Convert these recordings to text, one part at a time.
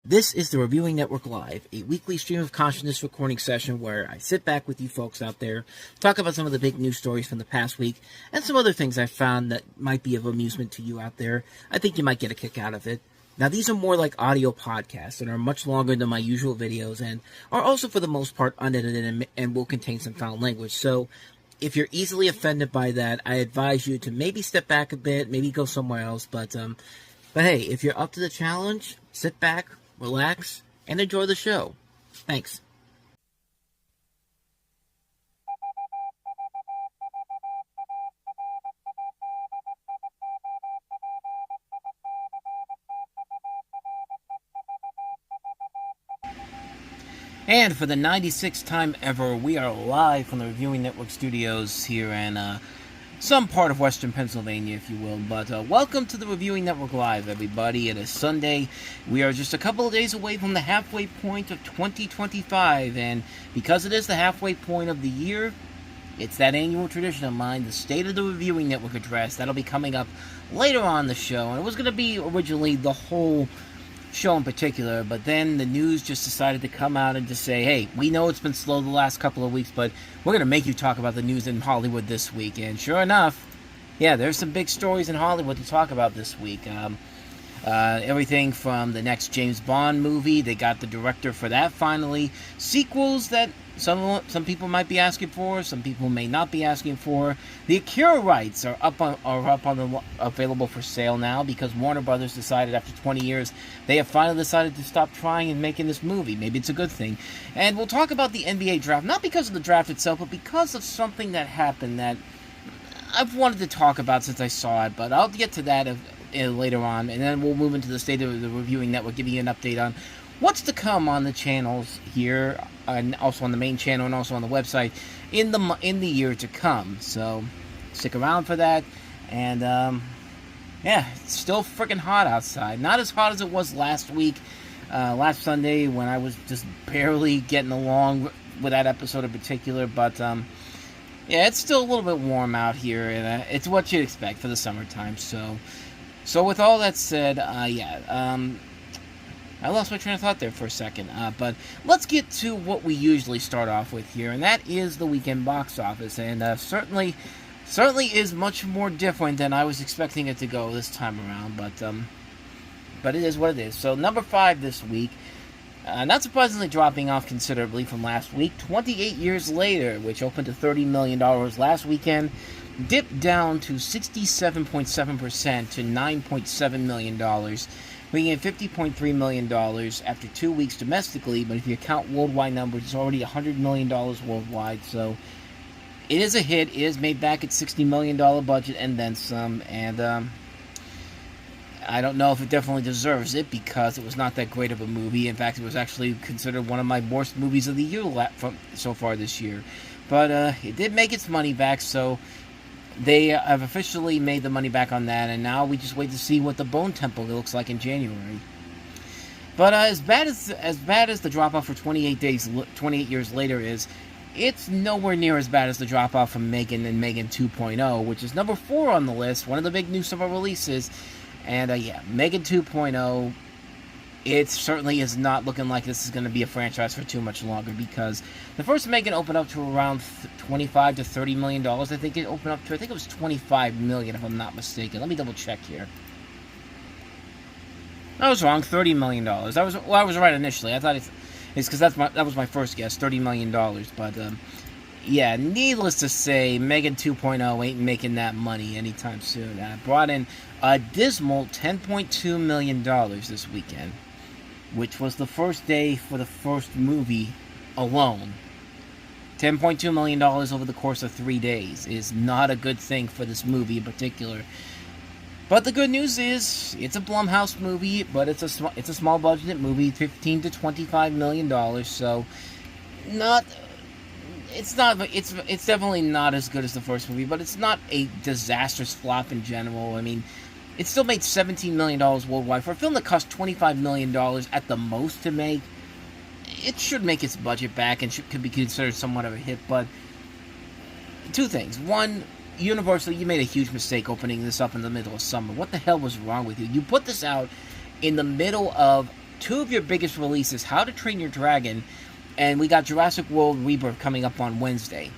This is the Reviewing Network Live, a weekly stream of consciousness recording session where I sit back with you folks out there, talk about some of the big news stories from the past week, and some other things I found that might be of amusement to you out there. I think you might get a kick out of it. Now, these are more like audio podcasts and are much longer than my usual videos and are also, for the most part, unedited and will contain some foul language. So, if you're easily offended by that, I advise you to maybe step back a bit, maybe go somewhere else. But hey, if you're up to the challenge, sit back, relax, and enjoy the show. Thanks. And for the 96th time ever, we are live from the Reviewing Network studios here in some part of Western Pennsylvania, if you will. But welcome to the Reviewing Network Live, everybody. It is Sunday. We are just a couple of days away from the halfway point of 2025. And because it is the halfway point of the year, it's that annual tradition of mine, the State of the Reviewing Network address. That'll be coming up later on the show. And it was going to be originally the whole show in particular, but then the news just decided to come out and just say, hey, we know it's been slow the last couple of weeks, but we're going to make you talk about the news in Hollywood this week. And sure enough, yeah, there's some big stories in Hollywood to talk about this week. Everything from the next James Bond movie, they got the director for that finally. Sequels that some people might be asking for, some people may not be asking for. The Akira rights are available for sale now because Warner Brothers decided after 20 years they have finally decided to stop trying and making this movie. Maybe it's a good thing. And we'll talk about the NBA draft, not because of the draft itself, but because of something that happened that I've wanted to talk about since I saw it, but I'll get to that later on, and then we'll move into the State of the Reviewing Network, giving you an update on what's to come on the channels here, and also on the main channel, and also on the website in the year to come. So stick around for that. And yeah, it's still freaking hot outside. Not as hot as it was last week, last Sunday, when I was just barely getting along with that episode in particular. But yeah, it's still a little bit warm out here, and it's what you'd expect for the summertime. So with all that said, I lost my train of thought there for a second, but let's get to what we usually start off with here, and that is the weekend box office, and certainly is much more different than I was expecting it to go this time around, but it is what it is. So number 5 this week, not surprisingly dropping off considerably from last week, 28 Years Later, which opened to $30 million last weekend, dipped down to 67.7% to $9.7 million, bringing in $50.3 million after 2 weeks domestically, but if you count worldwide numbers, it's already $100 million worldwide, so it is a hit. It is made back at $60 million budget and then some, and I don't know if it definitely deserves it because it was not that great of a movie. In fact, it was actually considered one of my worst movies of the year so far this year, but it did make its money back, so they have officially made the money back on that, and now we just wait to see what the Bone Temple looks like in January. But as bad as the drop-off for 28 Years Later is, it's nowhere near as bad as the drop-off from Megan and Megan 2.0, which is number 4 on the list, one of the big new summer releases. And yeah, Megan 2.0, it certainly is not looking like this is going to be a franchise for too much longer, because the first Megan opened up to around $25 to $30 million. I think it opened up to, I think it was $25 million, if I'm not mistaken. Let me double check here. I was wrong, $30 million. I was right initially. I thought it's because that was my first guess, $30 million. But yeah, needless to say, Megan 2.0 ain't making that money anytime soon. Brought in a dismal $10.2 million this weekend, which was the first day for the first movie alone. $10.2 million over the course of 3 days is not a good thing for this movie in particular. But the good news is, it's a Blumhouse movie, but it's a small budgeted movie, $15 to $25 million. So, it's definitely not as good as the first movie, but it's not a disastrous flop in general. I mean, it still made $17 million worldwide. For a film that cost $25 million at the most to make, it should make its budget back and could be considered somewhat of a hit. But two things. One, Universal, you made a huge mistake opening this up in the middle of summer. What the hell was wrong with you? You put this out in the middle of two of your biggest releases, How to Train Your Dragon, and we got Jurassic World Rebirth coming up on Wednesday.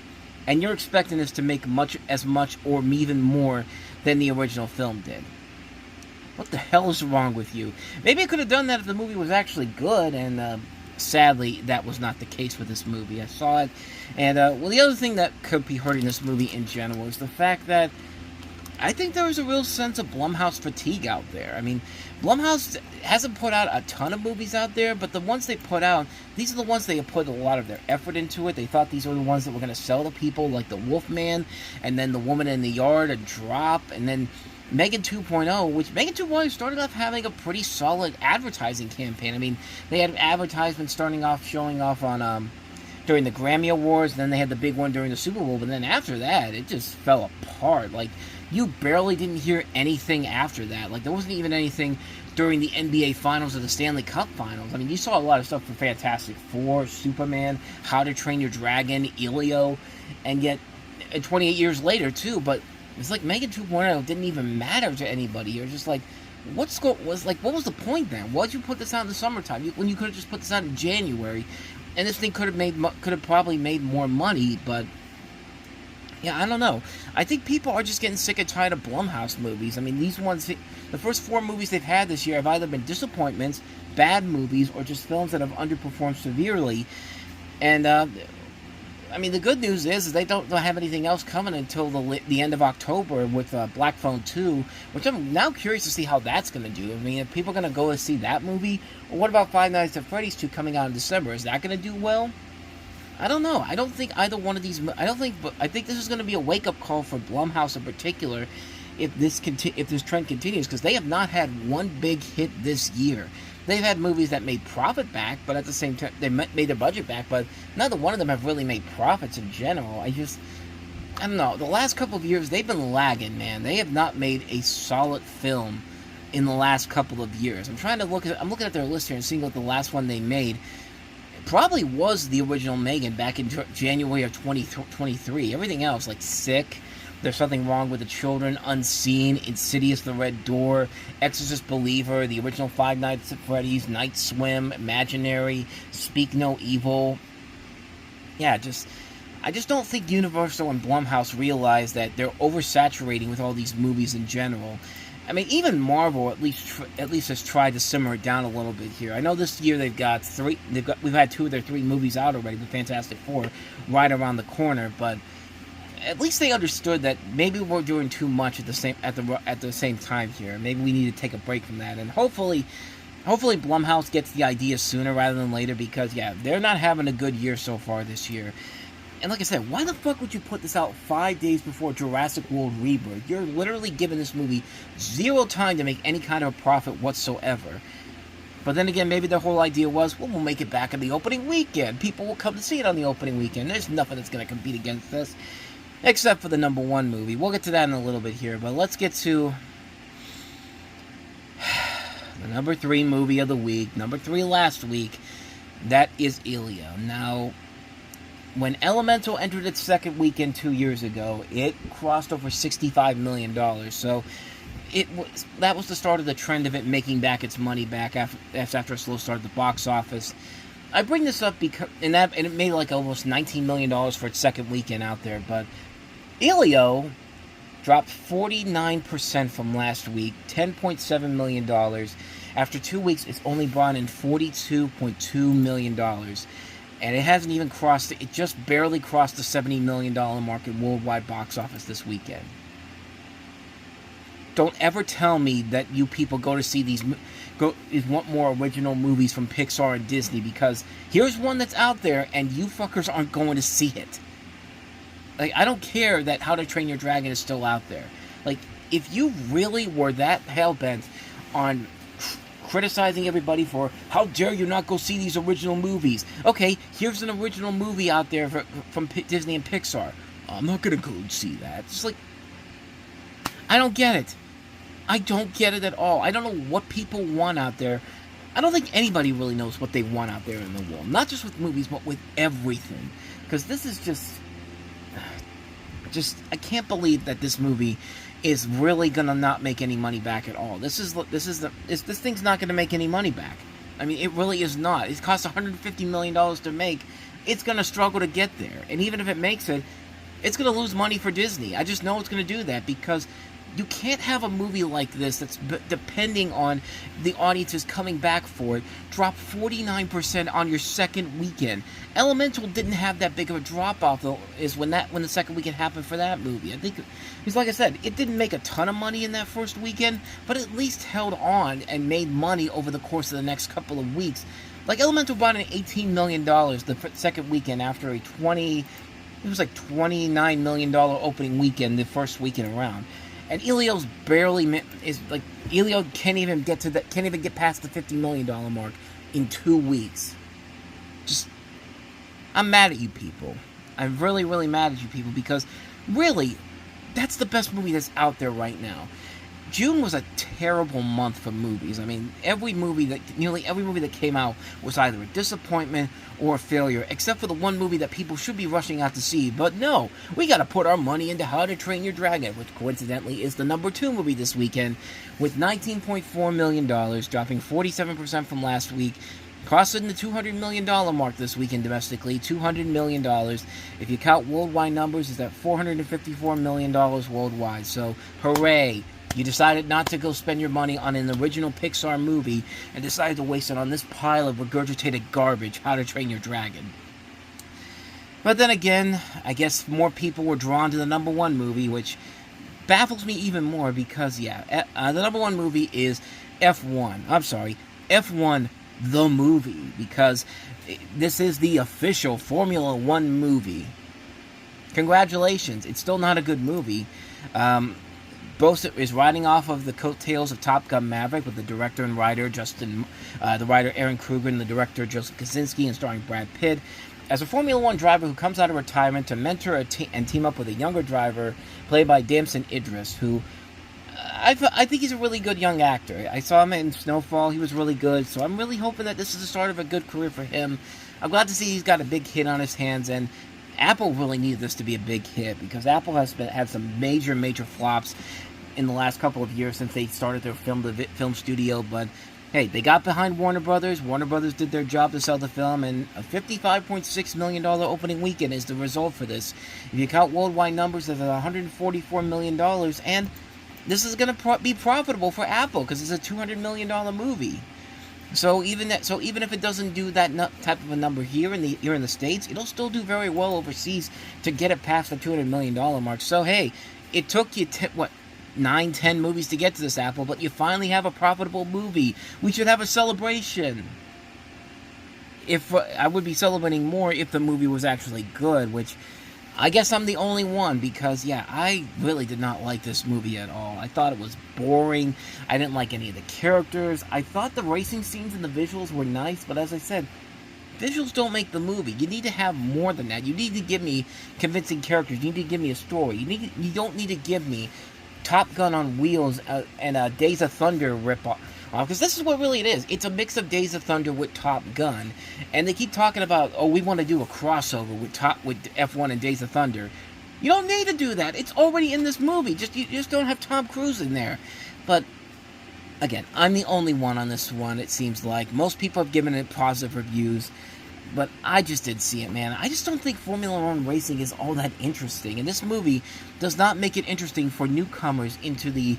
And you're expecting this to make as much or even more than the original film did. What the hell is wrong with you? Maybe it could have done that if the movie was actually good, and sadly, that was not the case with this movie. I saw it, and well, the other thing that could be hurting this movie in general is the fact that I think there is a real sense of Blumhouse fatigue out there. I mean, Blumhouse hasn't put out a ton of movies out there, but the ones they put out, these are the ones they have put a lot of their effort into it. They thought these were the ones that were going to sell to people, like The Wolfman, and then The Woman in the Yard, a drop, and then Megan 2.0, which Megan 2.0 started off having a pretty solid advertising campaign. I mean, they had advertisements starting off, showing off on, during the Grammy Awards, and then they had the big one during the Super Bowl, but then after that, it just fell apart. Like, you barely didn't hear anything after that. Like, there wasn't even anything during the NBA Finals or the Stanley Cup Finals. I mean, you saw a lot of stuff for Fantastic Four, Superman, How to Train Your Dragon, Lilo, and yet, 28 years later, too, but it's like Megan 2.0 didn't even matter to anybody. You're just like, what was the point then? Why'd you put this out in the summertime when you could have just put this out in January? And this thing could have probably made more money, but yeah, I don't know. I think people are just getting sick and tired of Blumhouse movies. I mean, these ones, the first 4 movies they've had this year have either been disappointments, bad movies, or just films that have underperformed severely. And I mean, the good news is they don't have anything else coming until the end of October with Black Phone 2, which I'm now curious to see how that's going to do. I mean, are people going to go to see that movie? Or what about Five Nights at Freddy's 2 coming out in December? Is that going to do well? I don't know. I don't think either one of these... I think this is going to be a wake-up call for Blumhouse in particular if this trend continues, because they have not had one big hit this year. They've had movies that made profit back, but at the same time, they made their budget back, but neither one of them have really made profits in general. I don't know. The last couple of years, they've been lagging, man. They have not made a solid film in the last couple of years. I'm looking at their list here and seeing what the last one they made probably was the original Megan back in January of 2023. Everything else, like Sick, There's Something Wrong with the Children, Unseen, Insidious, The Red Door, Exorcist Believer, the original Five Nights at Freddy's, Night Swim, Imaginary, Speak No Evil. Yeah, I just don't think Universal and Blumhouse realize that they're oversaturating with all these movies in general. I mean, even Marvel at least has tried to simmer it down a little bit here. I know this year we've had 2 of their 3 movies out already, the Fantastic Four, right around the corner, but at least they understood that maybe we're doing too much at the same time here. Maybe we need to take a break from that, and hopefully Blumhouse gets the idea sooner rather than later, because yeah, they're not having a good year so far this year. And like I said, why the fuck would you put this out 5 days before Jurassic World Rebirth? You're literally giving this movie 0 time to make any kind of profit whatsoever. But then again, maybe the whole idea was, well, we'll make it back in the opening weekend. People will come to see it on the opening weekend. There's nothing that's going to compete against this, except for the #1 movie. We'll get to that in a little bit here, but let's get to the #3 movie of the week. #3 last week. That is Lilo. Now, when Elemental entered its second weekend 2 years ago, it crossed over $65 million. So that was the start of the trend of it making back its money back after a slow start at the box office. I bring this up because it made like almost $19 million for its second weekend out there. But Lilo dropped 49% from last week, $10.7 million. After 2 weeks, it's only brought in $42.2 million. And it hasn't even it just barely crossed the $70 million mark in worldwide box office this weekend. Don't ever tell me that you people go to see want more original movies from Pixar and Disney, because here's one that's out there and you fuckers aren't going to see it. Like, I don't care that How to Train Your Dragon is still out there. Like, if you really were that hell-bent on criticizing everybody for, how dare you not go see these original movies. Okay, here's an original movie out there from Disney and Pixar. I'm not going to go and see that. It's like, I don't get it. I don't get it at all. I don't know what people want out there. I don't think anybody really knows what they want out there in the world. Not just with movies, but with everything. Because this is just, I can't believe that this movie is really gonna not make any money back at all. This thing's not gonna make any money back. I mean, it really is not. It costs $150 million to make. It's going to struggle to get there. And even if it makes it, it's going to lose money for Disney. I just know it's going to do that because you can't have a movie like this that's depending on the audiences coming back for it drop 49% on your second weekend. Elemental didn't have that big of a drop off though. Is when the second weekend happened for that movie. I think because like I said, it didn't make a ton of money in that first weekend, but at least held on and made money over the course of the next couple of weeks. Like Elemental brought in $18 million the second weekend after a $29 million opening weekend the first weekend around. And Elio's Elio can't even get past the $50 million mark in 2 weeks. I'm mad at you people. I'm really, really mad at you people because really, that's the best movie that's out there right now. June was a terrible month for movies. I mean, nearly every movie that came out was either a disappointment or a failure, except for the one movie that people should be rushing out to see. But no, we gotta put our money into How to Train Your Dragon, which coincidentally is the number 2 movie this weekend, with $19.4 million, dropping 47% from last week, crossing the $200 million mark this weekend domestically, $200 million. If you count worldwide numbers, it's at $454 million worldwide. So, hooray! You decided not to go spend your money on an original Pixar movie and decided to waste it on this pile of regurgitated garbage, How to Train Your Dragon. But then again, I guess more people were drawn to the number 1 movie, which baffles me even more because, the number 1 movie is F1 the movie, because this is the official Formula 1 movie. Congratulations, it's still not a good movie. Both is riding off of the coattails of Top Gun Maverick with the director and writer the writer Aaron Kruger and the director Joseph Kosinski, and starring Brad Pitt as a Formula 1 driver who comes out of retirement to mentor and team up with a younger driver played by Damson Idris, who I think he's a really good young actor. I saw him in Snowfall. He was really good, so I'm really hoping that this is the start of a good career for him. I'm glad to see he's got a big hit on his hands, and Apple really needed this to be a big hit because Apple has had some major flops in the last couple of years since they started their film studio. But hey, they got behind Warner Brothers. Warner Brothers did their job to sell the film, and a $55.6 million opening weekend is the result for this. If you count worldwide numbers, that's $144 million, and this is going to be profitable for Apple because it's a $200 million movie. So even if it doesn't do that type of a number here in the States, it'll still do very well overseas to get it past the $200 million mark. So hey, it took you 9-10 movies to get to this, Apple, but you finally have a profitable movie. We should have a celebration. If I would be celebrating more if the movie was actually good, which I guess I'm the only one because, I really did not like this movie at all. I thought it was boring. I didn't like any of the characters. I thought the racing scenes and the visuals were nice, but as I said, visuals don't make the movie. You need to have more than that. You need to give me convincing characters. You need to give me a story. You don't need to give me Top Gun on wheels and a Days of Thunder ripoff. Because this is what really it is. It's a mix of Days of Thunder with Top Gun. And they keep talking about, we want to do a crossover with F1 and Days of Thunder. You don't need to do that. It's already in this movie. You just don't have Tom Cruise in there. But, again, I'm the only one on this one, it seems like. Most people have given it positive reviews. But I just didn't see it, man. I just don't think Formula 1 racing is all that interesting. And this movie does not make it interesting for newcomers into the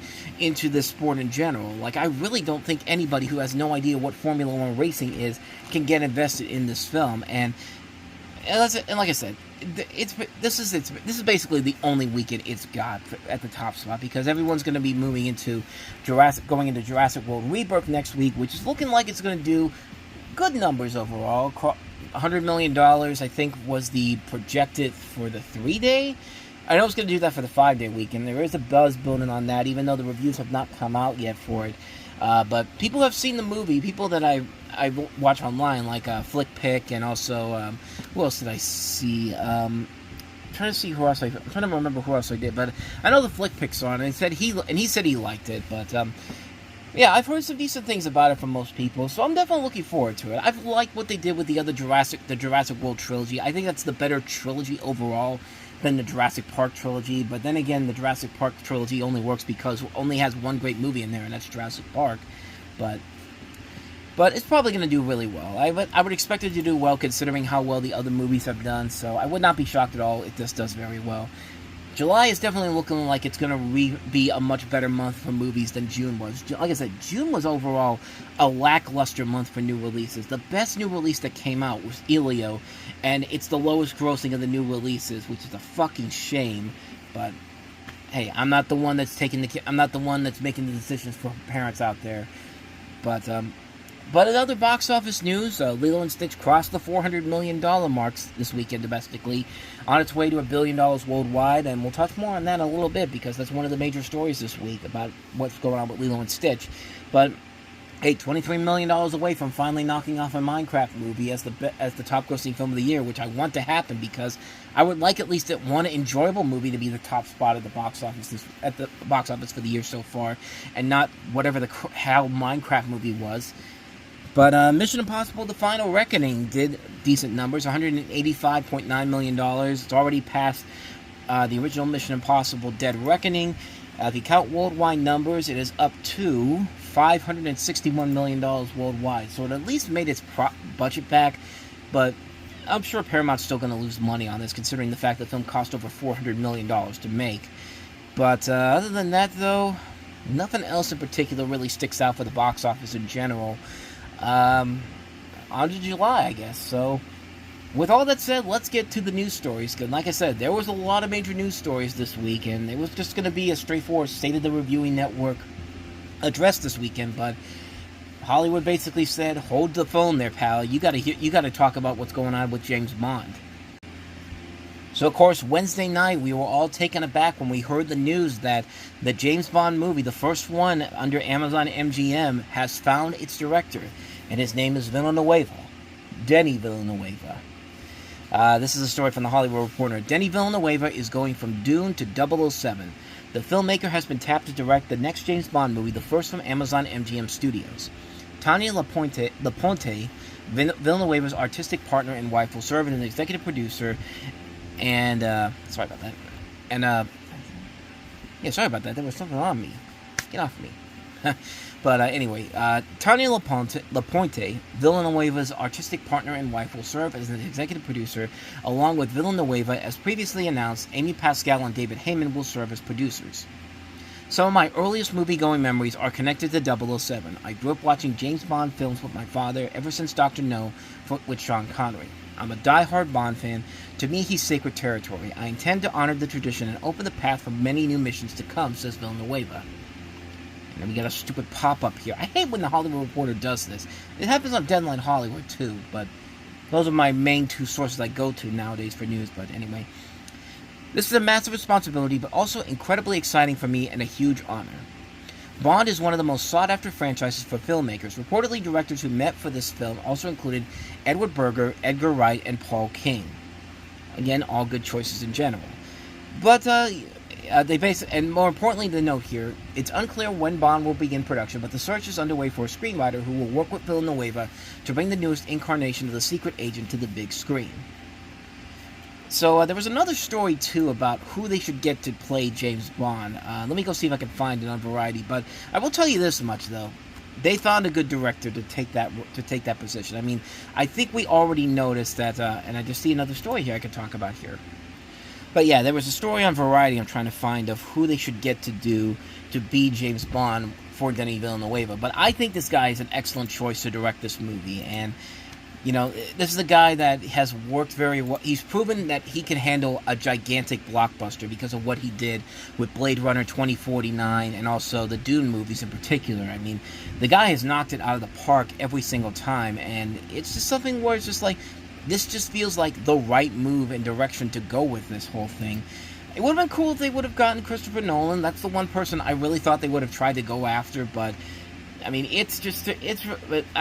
sport in general. Like, I really don't think anybody who has no idea what Formula 1 racing is can get invested in this film. And like I said, this is basically the only weekend it's got at the top spot, because everyone's going to be moving into going into Jurassic World Rebirth next week, which is looking like it's going to do good numbers overall. $100 million, I think, was the projected for the 3-day. I know it's going to do that for the 5-day weekend. There is a buzz building on that, even though the reviews have not come out yet for it. But people have seen the movie. People that I watch online, like FlickPick, and also who else did I see? I'm trying to remember who else I did. But I know the FlickPick's on, and he said he liked it. But I've heard some decent things about it from most people, so I'm definitely looking forward to it. I've liked what they did with the Jurassic World trilogy. I think that's the better trilogy overall than the Jurassic Park trilogy. But then again, the Jurassic Park trilogy only works because it only has one great movie in there, and that's Jurassic Park. But But it's probably going to do really well. I would expect it to do well considering how well the other movies have done, so I would not be shocked at all if this does very well. July is definitely looking like it's going to be a much better month for movies than June was. Like I said, June was overall a lackluster month for new releases. The best new release that came out was Lilo, and it's the lowest grossing of the new releases, which is a fucking shame. But hey, I'm not the one that's making the decisions for parents out there. But in other box office news, Lilo and Stitch crossed the $400 million marks this weekend domestically, on its way to $1 billion worldwide, and we'll touch more on that in a little bit, because that's one of the major stories this week about what's going on with Lilo and Stitch. But hey, $23 million away from finally knocking off a Minecraft movie as the top-grossing film of the year, which I want to happen, because I would like at least one enjoyable movie to be the top spot at the box office for the year so far, and not whatever the hell Minecraft movie was. But Mission Impossible: The Final Reckoning did decent numbers, $185.9 million. It's already passed the original Mission Impossible: Dead Reckoning. If you count worldwide numbers, it is up to $561 million worldwide. So it at least made its budget back, but I'm sure Paramount's still going to lose money on this, considering the fact that the film cost over $400 million to make. But other than that, though, nothing else in particular really sticks out for the box office in general. On to July, I guess. So, with all that said, let's get to the news stories. Because, like I said, there was a lot of major news stories this week, and it was just going to be a straightforward State of the Reviewing Network address this weekend. But Hollywood basically said, "Hold the phone, there, pal. You got to talk about what's going on with James Bond." So, of course, Wednesday night, we were all taken aback when we heard the news that the James Bond movie, the first one under Amazon MGM, has found its director, and his name is Villeneuve, Denis Villeneuve. This is a story from the Hollywood Reporter. Denis Villeneuve is going from Dune to 007. The filmmaker has been tapped to direct the next James Bond movie, the first from Amazon MGM Studios. Tanya Laponte, Villeneuve's artistic partner and wife, will serve as an executive producer. And, sorry about that. And, yeah, sorry about that. There was something on me. Get off of me. But, anyway, Tanya Laponte, Villeneuve's artistic partner and wife, will serve as an executive producer, along with Villeneuve. As previously announced, Amy Pascal and David Heyman will serve as producers. Some of my earliest movie-going memories are connected to 007. I grew up watching James Bond films with my father ever since Dr. No with Sean Connery. I'm a die-hard Bond fan. To me, he's sacred territory. I intend to honor the tradition and open the path for many new missions to come, says Villeneuve. And then we got a stupid pop-up here. I hate when the Hollywood Reporter does this. It happens on Deadline Hollywood, too, but those are my main two sources I go to nowadays for news. But anyway, this is a massive responsibility, but also incredibly exciting for me and a huge honor. Bond is one of the most sought-after franchises for filmmakers. Reportedly, directors who met for this film also included Edward Berger, Edgar Wright, and Paul King. Again, all good choices in general. But, and more importantly to note here, it's unclear when Bond will begin production, but the search is underway for a screenwriter who will work with Villeneuve to bring the newest incarnation of the secret agent to the big screen. So, there was another story, too, about who they should get to play James Bond. Let me go see if I can find it on Variety. But I will tell you this much, though. They found a good director to take that position. I mean, I think we already noticed that, and I just see another story here I could talk about here. But yeah, there was a story on Variety I'm trying to find of who they should get to be James Bond for Denis Villeneuve. But I think this guy is an excellent choice to direct this movie, and you know, this is a guy that has worked very well. He's proven that he can handle a gigantic blockbuster because of what he did with Blade Runner 2049 and also the Dune movies in particular. I mean, the guy has knocked it out of the park every single time, and it's just something where it's just like, this just feels like the right move and direction to go with this whole thing. It would have been cool if they would have gotten Christopher Nolan. That's the one person I really thought they would have tried to go after, but I mean, I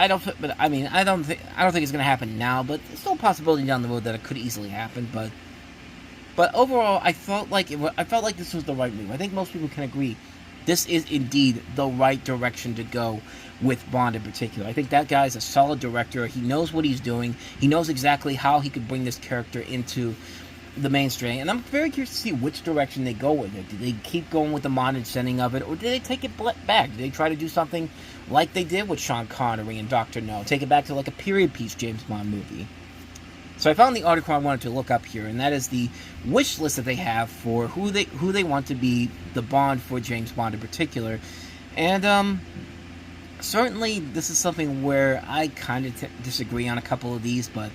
don't think it's going to happen now, but there's still a possibility down the road that it could easily happen. But overall, I felt like this was the right move. I think most people can agree this is indeed the right direction to go with Bond in particular. I think that guy is a solid director. He knows what he's doing. He knows exactly how he could bring this character into the mainstream, and I'm very curious to see which direction they go with it. Do they keep going with the modern setting of it, or do they take it back? Do they try to do something like they did with Sean Connery and Dr. No. Take it back to like a period piece James Bond movie. So I found the article I wanted to look up here, and that is the wish list that they have for who they want to be the Bond for James Bond in particular. And certainly this is something where I kind of disagree on a couple of these, but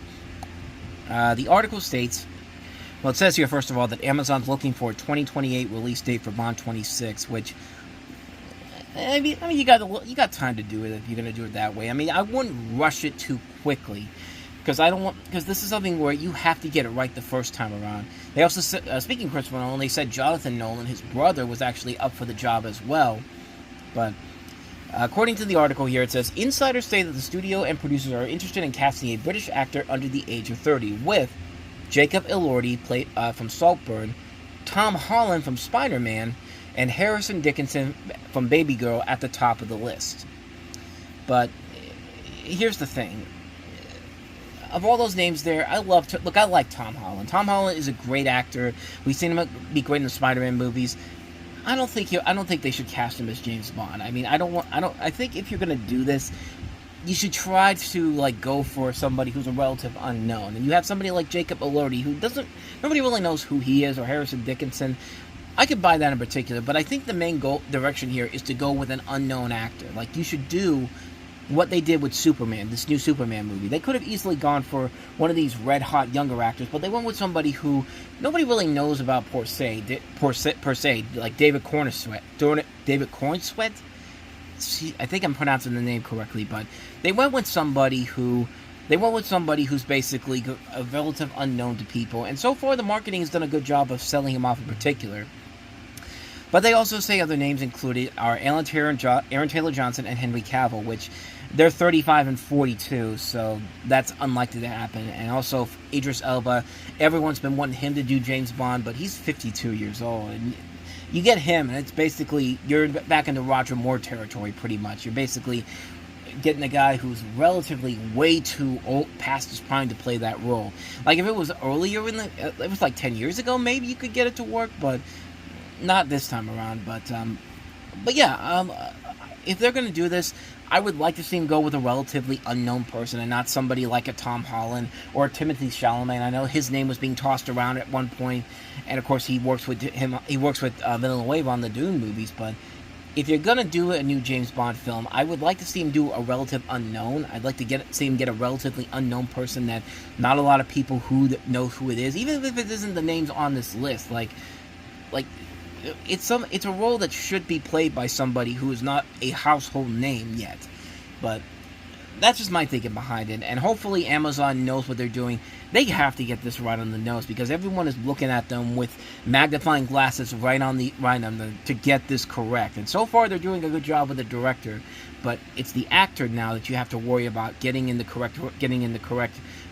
the article states, well, it says here first of all that Amazon's looking for a 2028 release date for Bond 26, which I mean you got time to do it if you're going to do it that way. I mean, I wouldn't rush it too quickly. Because this is something where you have to get it right the first time around. They also said, speaking of Christopher Nolan, they said Jonathan Nolan, his brother, was actually up for the job as well. But according to the article here, it says, insiders say that the studio and producers are interested in casting a British actor under the age of 30, with Jacob Elordi from Saltburn, Tom Holland from Spider-Man, and Harrison Dickinson from Baby Girl at the top of the list. But here's the thing. Of all those names there, I like Tom Holland. Tom Holland is a great actor. We've seen him be great in the Spider-Man movies. I don't think they should cast him as James Bond. I mean, I think if you're gonna do this, you should try to go for somebody who's a relative unknown. And you have somebody like Jacob Elordi, who nobody really knows who he is, or Harrison Dickinson. I could buy that in particular, but I think the main direction here is to go with an unknown actor. Like, you should do what they did with Superman, this new Superman movie. They could have easily gone for one of these red-hot younger actors, but they went with somebody who nobody really knows about per se, like David Cornsweet. See, I think I'm pronouncing the name correctly, but they went with somebody who's basically a relative unknown to people, and so far the marketing has done a good job of selling him off in particular. But they also say other names included are Aaron Taylor-Johnson and Henry Cavill, which they're 35 and 42, so that's unlikely to happen. And also Idris Elba, everyone's been wanting him to do James Bond, but he's 52 years old. And you get him, and it's basically, you're back into Roger Moore territory pretty much. You're basically getting a guy who's relatively way too old, past his prime to play that role. Like, if it was earlier it was like 10 years ago, maybe you could get it to work, but not this time around. But yeah, if they're going to do this, I would like to see him go with a relatively unknown person and not somebody like a Tom Holland or Timothée Chalamet. I know his name was being tossed around at one point, and of course he works with Villeneuve on the Dune movies. But if you're going to do a new James Bond film, I would like to see him do a relative unknown. I'd like to see him get a relatively unknown person that not a lot of people who know who it is, even if it isn't the names on this list. Like it's a role that should be played by somebody who is not a household name yet. But that's just my thinking behind it, and hopefully Amazon knows what they're doing. They have to get this right on the nose, because everyone is looking at them with magnifying glasses right on them to get this correct. And so far they're doing a good job with the director, but it's the actor now that you have to worry about getting in the correct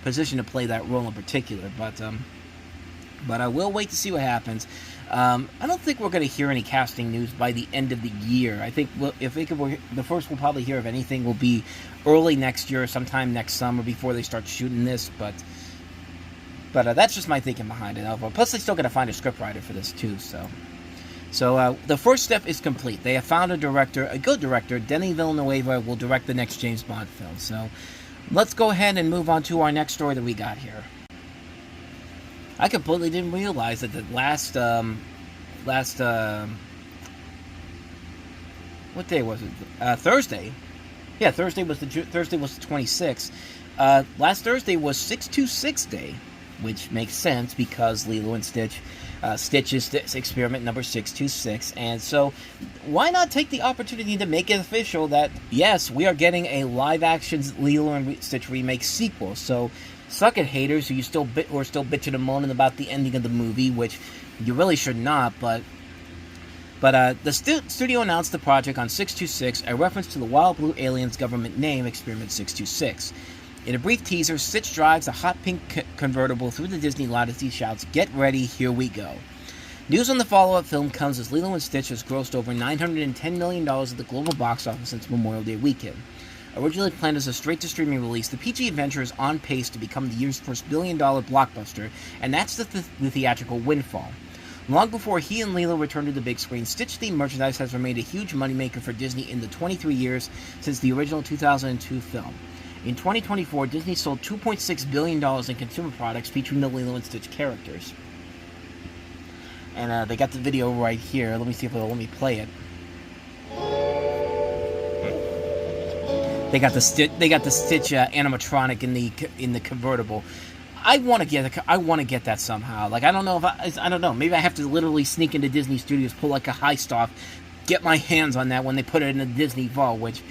position to play that role in particular. But I will wait to see what happens. I don't think we're going to hear any casting news by the end of the year. I think the first we'll probably hear of anything will be early next year, sometime next summer, before they start shooting this. But that's just my thinking behind it. Plus, they still got to find a scriptwriter for this too. So the first step is complete. They have found a good director. Denis Villeneuve will direct the next James Bond film. So let's go ahead and move on to our next story that we got here. I completely didn't realize that the last what day was it? Thursday. Yeah, Thursday was the 26th. Last Thursday was 626 Day, which makes sense because Lilo and Stitch is experiment number 626, and so why not take the opportunity to make it official that yes, we are getting a live-action Lilo and Stitch remake sequel. So suck it, haters, who are still bitching and moaning about the ending of the movie, which you really should not. But the studio announced the project on 626, a reference to the Wild Blue Aliens government name, Experiment 626. In a brief teaser, Stitch drives a hot pink convertible through the Disney lot as he shouts, "Get ready, here we go." News on the follow-up film comes as Lilo and Stitch has grossed over $910 million at the global box office since Memorial Day weekend. Originally planned as a straight-to-streaming release, the PG adventure is on pace to become the year's first billion-dollar blockbuster, and that's the theatrical windfall. Long before he and Lilo returned to the big screen, Stitch-themed merchandise has remained a huge moneymaker for Disney in the 23 years since the original 2002 film. In 2024, Disney sold $2.6 billion in consumer products featuring the Lilo and Stitch characters. And they got the video right here. Let me see if it'll let me play it. They got the Stitch animatronic in the convertible. I want to get that somehow. Like, I don't know if I don't know. Maybe I have to literally sneak into Disney Studios, pull like a heist off, get my hands on that when they put it in the Disney Vault. Which,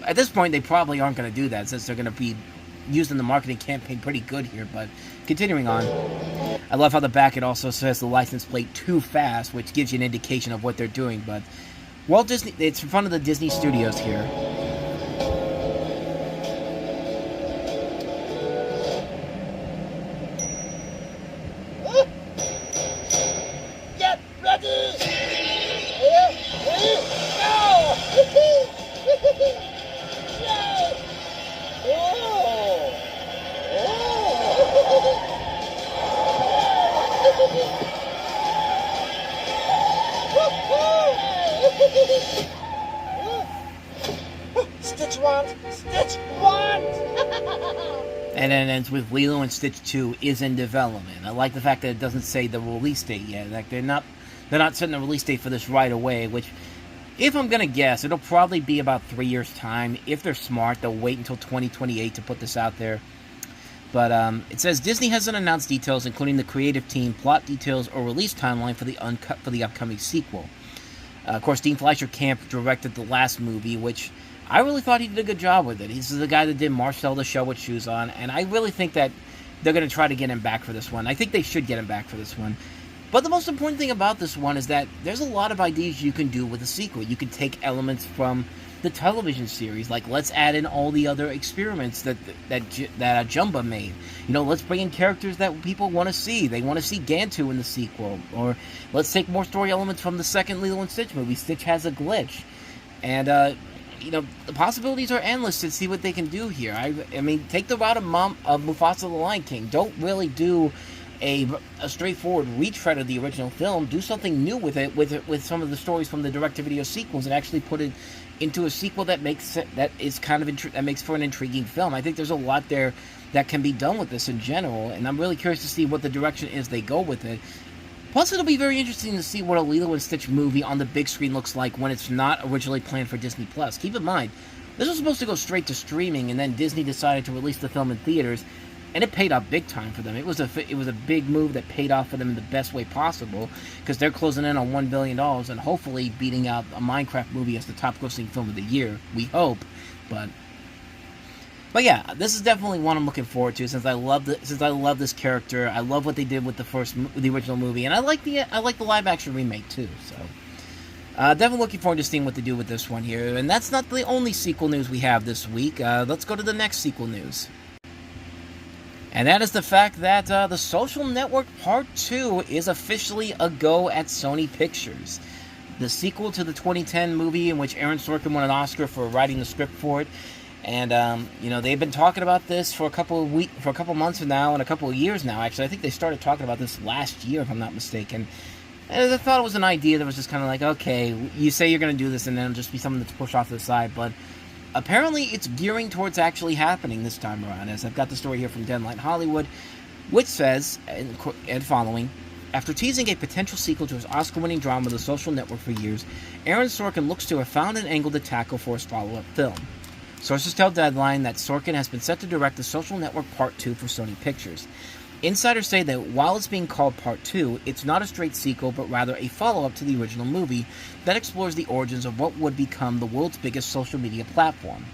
at this point, they probably aren't going to do that since they're going to be using the marketing campaign pretty good here. But continuing on, I love how the back it also says the license plate Too Fast, which gives you an indication of what they're doing. But Walt Disney, it's in front of the Disney Studios here. And then it ends with Lilo and Stitch 2 is in development. I like the fact that it doesn't say the release date yet. Like they're not setting a release date for this right away, which, if I'm gonna guess, it'll probably be about 3 years' time. If they're smart, they'll wait until 2028 to put this out there. But it says Disney hasn't announced details, including the creative team, plot details, or release timeline for the upcoming sequel. Of course, Dean Fleischer-Camp directed the last movie, which I really thought he did a good job with it. He's the guy that did Marcel the Show with Shoes On, and I really think that they're going to try to get him back for this one. I think they should get him back for this one. But the most important thing about this one is that there's a lot of ideas you can do with a sequel. You can take elements from the television series, like let's add in all the other experiments that Jumba made. You know, let's bring in characters that people want to see. They want to see Gantu in the sequel. Or let's take more story elements from the second Lilo and Stitch movie. Stitch has a glitch. And, you know, the possibilities are endless to see what they can do here. I mean, take the route of Mufasa the Lion King. Don't really do a straightforward retread of the original film. Do something new with it, with some of the stories from the direct-to-video sequels, and actually put it into a sequel that makes for an intriguing film. I think there's a lot there that can be done with this in general, and I'm really curious to see what the direction is they go with it. Plus, it'll be very interesting to see what a Lilo and Stitch movie on the big screen looks like when it's not originally planned for Disney+. Keep in mind, this was supposed to go straight to streaming, and then Disney decided to release the film in theaters, and it paid off big time for them. It was a big move that paid off for them in the best way possible, because they're closing in on $1 billion and hopefully beating out a Minecraft movie as the top-grossing film of the year. We hope, But yeah, this is definitely one I'm looking forward to since I love this character. I love what they did with the original movie, and I like the live action remake too. So definitely looking forward to seeing what they do with this one here. And that's not the only sequel news we have this week. Let's go to the next sequel news. And that is the fact that The Social Network Part 2 is officially a go at Sony Pictures. The sequel to the 2010 movie in which Aaron Sorkin won an Oscar for writing the script for it. And, you know, they've been talking about this for a couple of months now, and a couple of years now, actually. I think they started talking about this last year, if I'm not mistaken. And I thought it was an idea that was just kind of like, okay, you say you're going to do this, and then it'll just be something that's pushed off to the side. But apparently it's gearing towards actually happening this time around, as I've got the story here from Deadline Hollywood, which says, and following, after teasing a potential sequel to his Oscar-winning drama The Social Network for years, Aaron Sorkin looks to have found an angle to tackle for his follow-up film. Sources tell Deadline that Sorkin has been set to direct The Social Network Part 2 for Sony Pictures. Insiders say that while it's being called Part 2, it's not a straight sequel, but rather a follow-up to the original movie that explores the origins of what would become the world's biggest social media platform.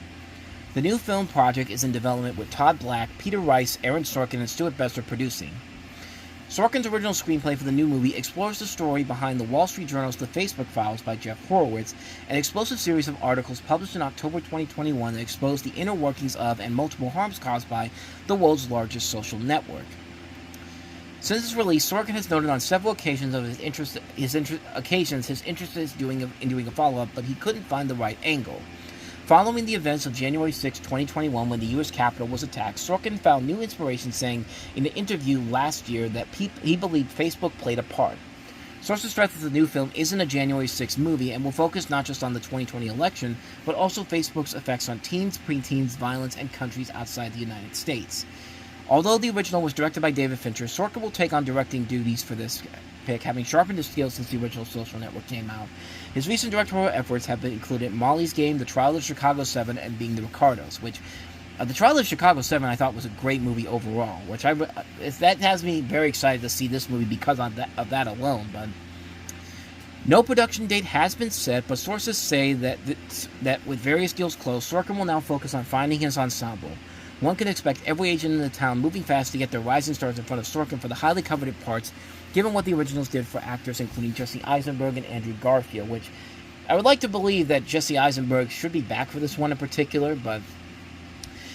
The new film project is in development with Todd Black, Peter Rice, Aaron Sorkin, and Stuart Besser producing. Sorkin's original screenplay for the new movie explores the story behind the Wall Street Journal's The Facebook Files by Jeff Horowitz, an explosive series of articles published in October 2021 that exposed the inner workings of and multiple harms caused by the world's largest social network. Since its release, Sorkin has noted on several occasions of his interest in doing a follow-up, but he couldn't find the right angle. Following the events of January 6, 2021, when the U.S. Capitol was attacked, Sorkin found new inspiration, saying in an interview last year that he believed Facebook played a part. Sources stress that the new film isn't a January 6th movie and will focus not just on the 2020 election, but also Facebook's effects on teens, preteens, violence, and countries outside the United States. Although the original was directed by David Fincher, Sorkin will take on directing duties for this pick, having sharpened his skills since the original Social Network came out. His recent directorial efforts have been included Molly's Game, The Trial of Chicago 7, and Being the Ricardos, which The Trial of Chicago 7 I thought was a great movie overall, which that has me very excited to see this movie because of that alone. But no production date has been set, but sources say that with various deals closed, Sorkin will now focus on finding his ensemble. One can expect every agent in the town moving fast to get their rising stars in front of Sorkin for the highly coveted parts, given what the originals did for actors including Jesse Eisenberg and Andrew Garfield, which I would like to believe that Jesse Eisenberg should be back for this one in particular. But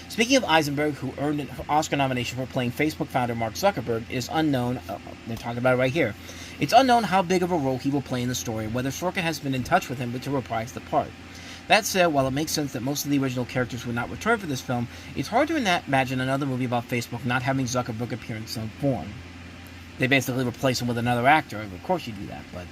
speaking of Eisenberg, who earned an Oscar nomination for playing Facebook founder Mark Zuckerberg, it is unknown, they're talking about it right here, it's unknown how big of a role he will play in the story, whether Sorkin has been in touch with him to reprise the part. That said, while it makes sense that most of the original characters would not return for this film, it's hard to imagine another movie about Facebook not having Zuckerberg appear in some form. They basically replace him with another actor. Of course you do that, but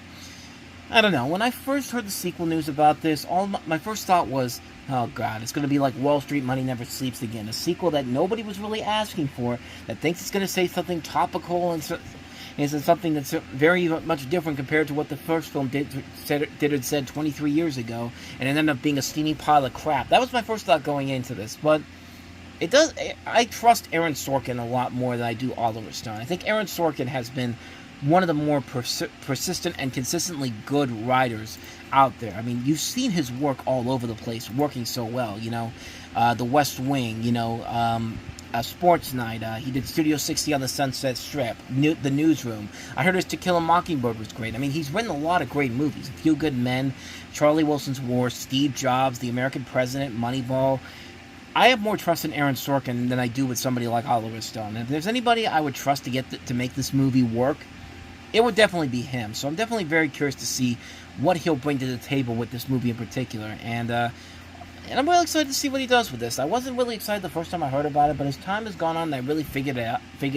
I don't know. When I first heard the sequel news about this, my first thought was, oh god, it's going to be like Wall Street Money Never Sleeps Again, a sequel that nobody was really asking for, that thinks it's going to say something topical and is something that's very much different compared to what the first film did and said 23 years ago, and it ended up being a steamy pile of crap. That was my first thought going into this, but I trust Aaron Sorkin a lot more than I do Oliver Stone. I think Aaron Sorkin has been one of the more persistent and consistently good writers out there. I mean, you've seen his work all over the place, working so well, The West Wing, Sports Night, he did Studio 60 on the Sunset Strip, The Newsroom. I heard his To Kill a Mockingbird was great. I mean, he's written a lot of great movies. A Few Good Men, Charlie Wilson's War, Steve Jobs, The American President, Moneyball. I have more trust in Aaron Sorkin than I do with somebody like Oliver Stone. And if there's anybody I would trust to make this movie work, it would definitely be him. So I'm definitely very curious to see what he'll bring to the table with this movie in particular. And I'm really excited to see what he does with this. I wasn't really excited the first time I heard about it, but as time has gone on and I really figured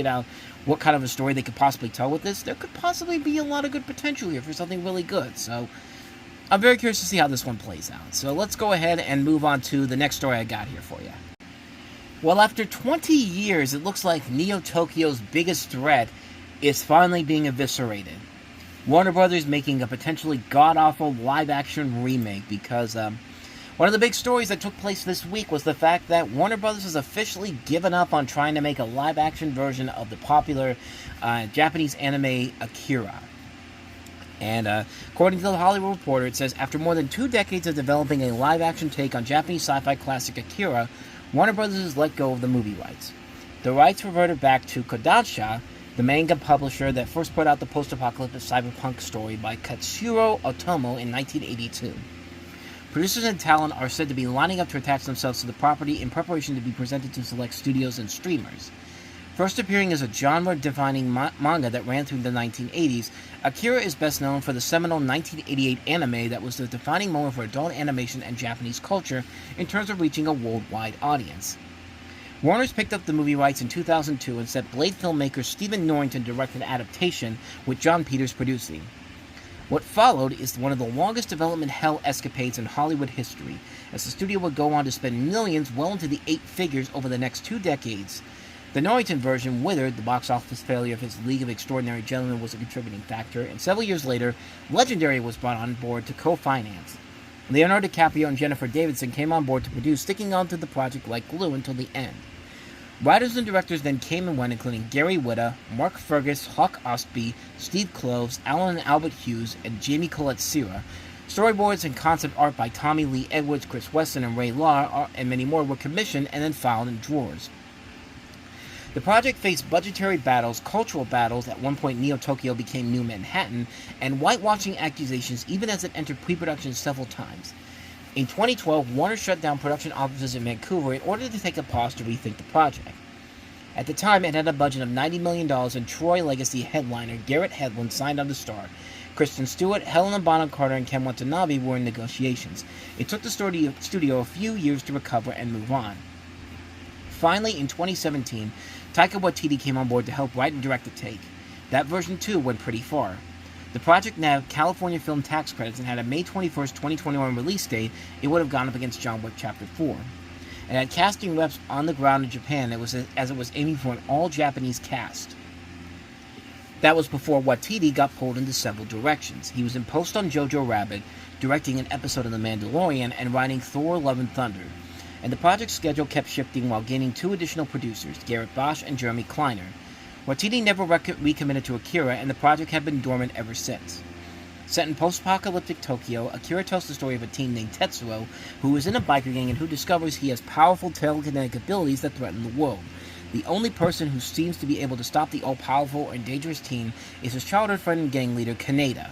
out what kind of a story they could possibly tell with this, there could possibly be a lot of good potential here for something really good. So I'm very curious to see how this one plays out. So let's go ahead and move on to the next story I got here for you. Well, after 20 years, it looks like Neo Tokyo's biggest threat is finally being eviscerated. Warner Brothers making a potentially god-awful live-action remake because one of the big stories that took place this week was the fact that Warner Brothers has officially given up on trying to make a live-action version of the popular Japanese anime Akira. And according to the Hollywood Reporter, it says, after more than 2 decades of developing a live-action take on Japanese sci-fi classic Akira, Warner Brothers has let go of the movie rights. The rights reverted back to Kodansha, the manga publisher that first put out the post-apocalyptic cyberpunk story by Katsuro Otomo in 1982. Producers and talent are said to be lining up to attach themselves to the property in preparation to be presented to select studios and streamers. First appearing as a genre-defining manga that ran through the 1980s, Akira is best known for the seminal 1988 anime that was the defining moment for adult animation and Japanese culture in terms of reaching a worldwide audience. Warner's picked up the movie rights in 2002 and set Blade filmmaker Stephen Norrington direct an adaptation, with John Peters producing. What followed is one of the longest development hell escapades in Hollywood history, as the studio would go on to spend millions well into the 8 figures over the next 2 decades. The Norrington version withered. The box office failure of his League of Extraordinary Gentlemen was a contributing factor, and several years later, Legendary was brought on board to co-finance. Leonardo DiCaprio and Jennifer Davidson came on board to produce, sticking on to the project like glue until the end. Writers and directors then came and went, including Gary Whitta, Mark Fergus, Hawk Ostby, Steve Kloves, Alan and Albert Hughes, and Jamie Colette Serra. Storyboards and concept art by Tommy Lee Edwards, Chris Weston, and Ray Lahr, and many more were commissioned and then filed in drawers. The project faced budgetary battles, cultural battles, at one point Neo Tokyo became New Manhattan, and whitewashing accusations even as it entered pre-production several times. In 2012, Warner shut down production offices in Vancouver in order to take a pause to rethink the project. At the time, it had a budget of $90 million, and Troy Legacy headliner Garrett Hedlund signed on to star. Kristen Stewart, Helena Bonham Carter, and Ken Watanabe were in negotiations. It took the studio a few years to recover and move on. Finally, in 2017, Taika Waititi came on board to help write and direct the take. That version, too, went pretty far. The project now California film tax credits and had a May 21st, 2021 release date, it would have gone up against John Wick Chapter 4. And had casting reps on the ground in Japan, it was aiming for an all-Japanese cast. That was before Waititi got pulled into several directions. He was in post on Jojo Rabbit, directing an episode of The Mandalorian, and writing Thor: Love and Thunder. And the project's schedule kept shifting while gaining 2 additional producers, Garrett Bosch and Jeremy Kleiner. Waititi never recommitted to Akira, and the project had been dormant ever since. Set in post-apocalyptic Tokyo, Akira tells the story of a teen named Tetsuo, who is in a biker gang and who discovers he has powerful telekinetic abilities that threaten the world. The only person who seems to be able to stop the all-powerful and dangerous teen is his childhood friend and gang leader, Kaneda.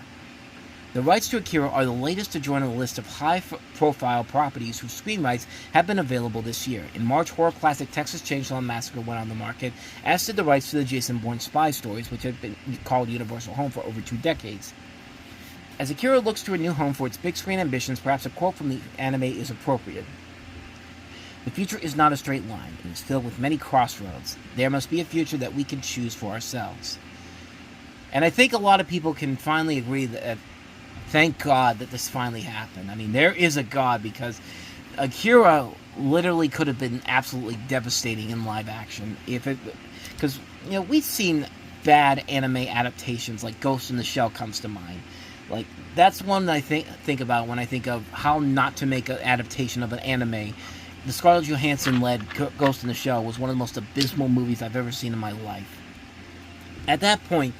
The rights to Akira are the latest to join a list of high-profile properties whose screen rights have been available this year. In March, horror classic Texas Chainsaw Massacre went on the market, as did the rights to the Jason Bourne spy stories, which have been called Universal home for over 2 decades. As Akira looks to a new home for its big-screen ambitions, perhaps a quote from the anime is appropriate. The future is not a straight line. It is filled with many crossroads. There must be a future that we can choose for ourselves. And I think a lot of people can finally agree that thank God that this finally happened. I mean, there is a God, because Akira literally could have been absolutely devastating in live action. Because, we've seen bad anime adaptations, like Ghost in the Shell comes to mind. Like, that's one that I think about when I think of how not to make an adaptation of an anime. The Scarlett Johansson-led Ghost in the Shell was one of the most abysmal movies I've ever seen in my life. At that point,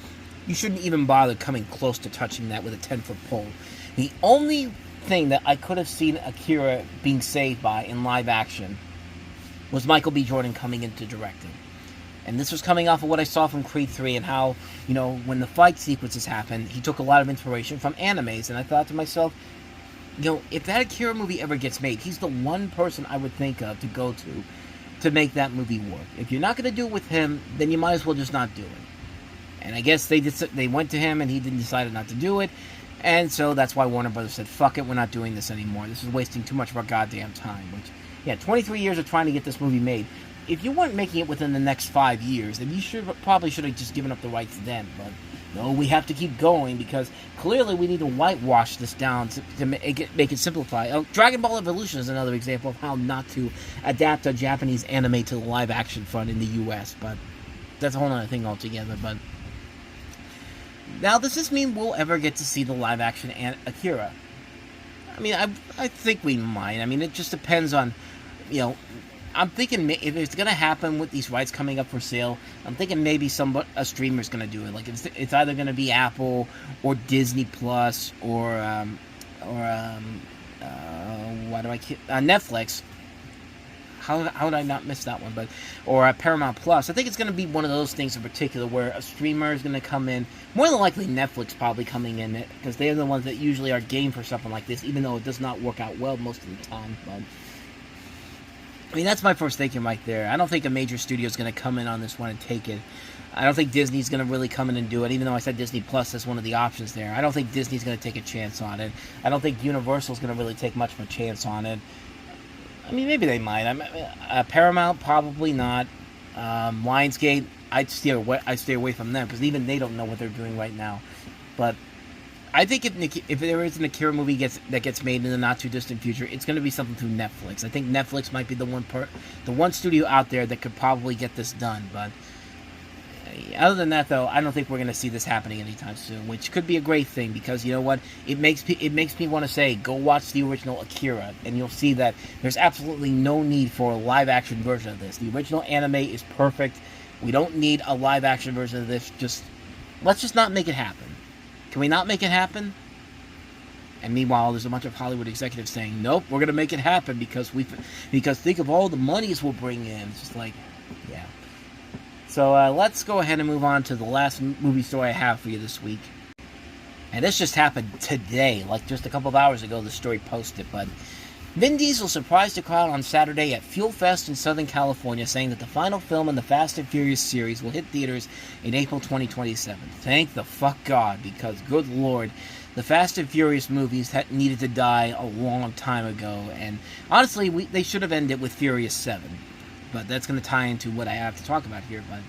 you shouldn't even bother coming close to touching that with a 10-foot pole. The only thing that I could have seen Akira being saved by in live action was Michael B. Jordan coming into directing. And this was coming off of what I saw from Creed 3 and how, when the fight sequences happened, he took a lot of inspiration from animes. And I thought to myself, if that Akira movie ever gets made, he's the one person I would think of to go to make that movie work. If you're not going to do it with him, then you might as well just not do it. And I guess they went to him and he decided not to do it. And so that's why Warner Brothers said, fuck it, we're not doing this anymore. This is wasting too much of our goddamn time. 23 years of trying to get this movie made. If you weren't making it within the next 5 years, then you probably should have just given up the rights then. But no, we have to keep going because clearly we need to whitewash this down to make it simplify. Dragon Ball Evolution is another example of how not to adapt a Japanese anime to the live-action front in the U.S., but that's a whole other thing altogether. But now, does this mean we'll ever get to see the live-action Akira? I mean, I think we might. I mean, it just depends on, I'm thinking if it's going to happen with these rights coming up for sale, I'm thinking maybe a streamer's going to do it. Like, it's either going to be Apple or Disney Plus or Netflix. How did I not miss that one? Or Paramount Plus. I think it's going to be one of those things in particular where a streamer is going to come in. More than likely, Netflix probably coming in because they're the ones that usually are game for something like this, even though it does not work out well most of the time. But I mean, that's my first thinking right there. I don't think a major studio is going to come in on this one and take it. I don't think Disney's going to really come in and do it, even though I said Disney Plus is one of the options there. I don't think Disney's going to take a chance on it. I don't think Universal's going to really take much of a chance on it. I mean, maybe they might. Paramount, probably not. Lionsgate, I'd stay away from them because even they don't know what they're doing right now. But I think if there is an Akira movie that gets made in the not too distant future, it's going to be something through Netflix. I think Netflix might be the one studio out there that could probably get this done. But other than that, though, I don't think we're going to see this happening anytime soon, which could be a great thing because you know what? It makes me want to say, go watch the original Akira, and you'll see that there's absolutely no need for a live-action version of this. The original anime is perfect. We don't need a live-action version of this. Let's just not make it happen. Can we not make it happen? And meanwhile, there's a bunch of Hollywood executives saying, nope, we're going to make it happen because think of all the monies we'll bring in. It's just like, yeah. So let's go ahead and move on to the last movie story I have for you this week. And this just happened today, like just a couple of hours ago, the story posted. But Vin Diesel surprised the crowd on Saturday at Fuel Fest in Southern California, saying that the final film in the Fast and Furious series will hit theaters in April 2027. Thank the fuck God, because good lord, the Fast and Furious movies needed to die a long time ago. And honestly, they should have ended with Furious 7. But that's going to tie into what I have to talk about here. But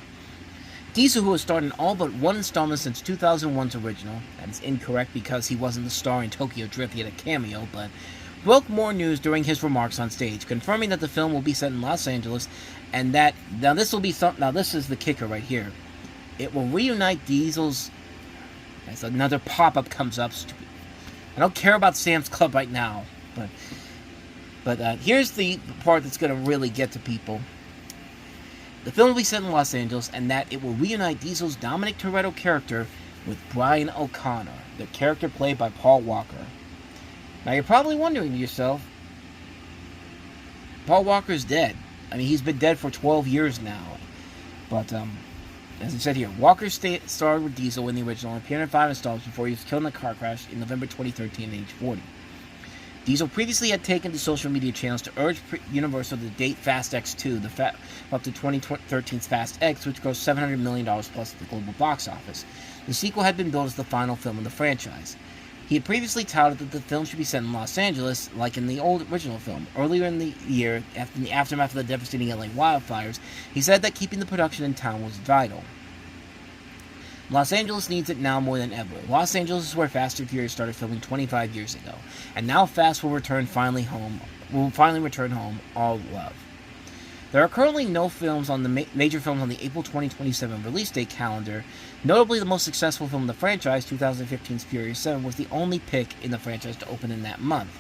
Diesel, who has starred in all but one installment since 2001's original, that is incorrect because he wasn't the star in Tokyo Drift, he had a cameo, but broke more news during his remarks on stage, confirming that the film will be set in Los Angeles, and that, now this is the kicker right here, it will reunite Diesel's, as another pop-up comes up, stupid. I don't care about Sam's Club right now, but here's the part that's going to really get to people. The film will be set in Los Angeles, and that it will reunite Diesel's Dominic Toretto character with Brian O'Connor, the character played by Paul Walker. Now, you're probably wondering to yourself, Paul Walker's dead. I mean, he's been dead for 12 years now. But, as I said here, Walker starred with Diesel in the original and appeared in 5 installments before he was killed in a car crash in November 2013 at age 40. Diesel previously had taken to social media channels to urge Universal to date Fast X 2, up to 2013's Fast X, which grossed $700 million plus at the global box office. The sequel had been billed as the final film in the franchise. He had previously touted that the film should be set in Los Angeles, like in the old original film. Earlier in the year, in the aftermath of the devastating LA wildfires, he said that keeping the production in town was vital. Los Angeles needs it now more than ever. Los Angeles is where Fast and Furious started filming 25 years ago, and now Fast will finally return home, all love. There are currently no films on the major films on the April 2027 release date calendar. Notably, the most successful film in the franchise, 2015's Furious 7, was the only pick in the franchise to open in that month.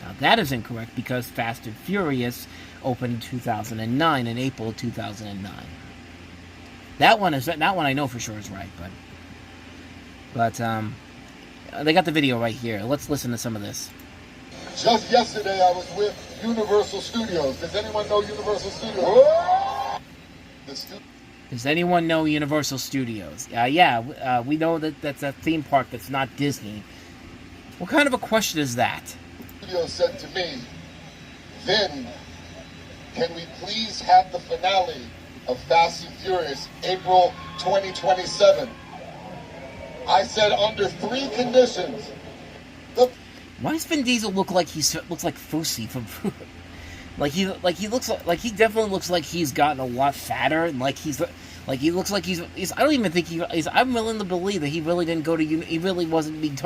Now, that is incorrect because Fast and Furious opened in 2009, in April of 2009. That one I know for sure is right, but they got the video right here. Let's listen to some of this. Just yesterday, I was with Universal Studios. Does anyone know Universal Studios? Does anyone know Universal Studios? We know that that's a theme park that's not Disney. What kind of a question is that? Studio said to me, "Vin, can we please have the finale of Fast and Furious, April 2027. I said under 3 conditions. Why does Vin Diesel look like looks like Fousey from he definitely looks like he's gotten a lot fatter, and he looks like he's I don't even think he's. I'm willing to believe that he really didn't go to he really wasn't being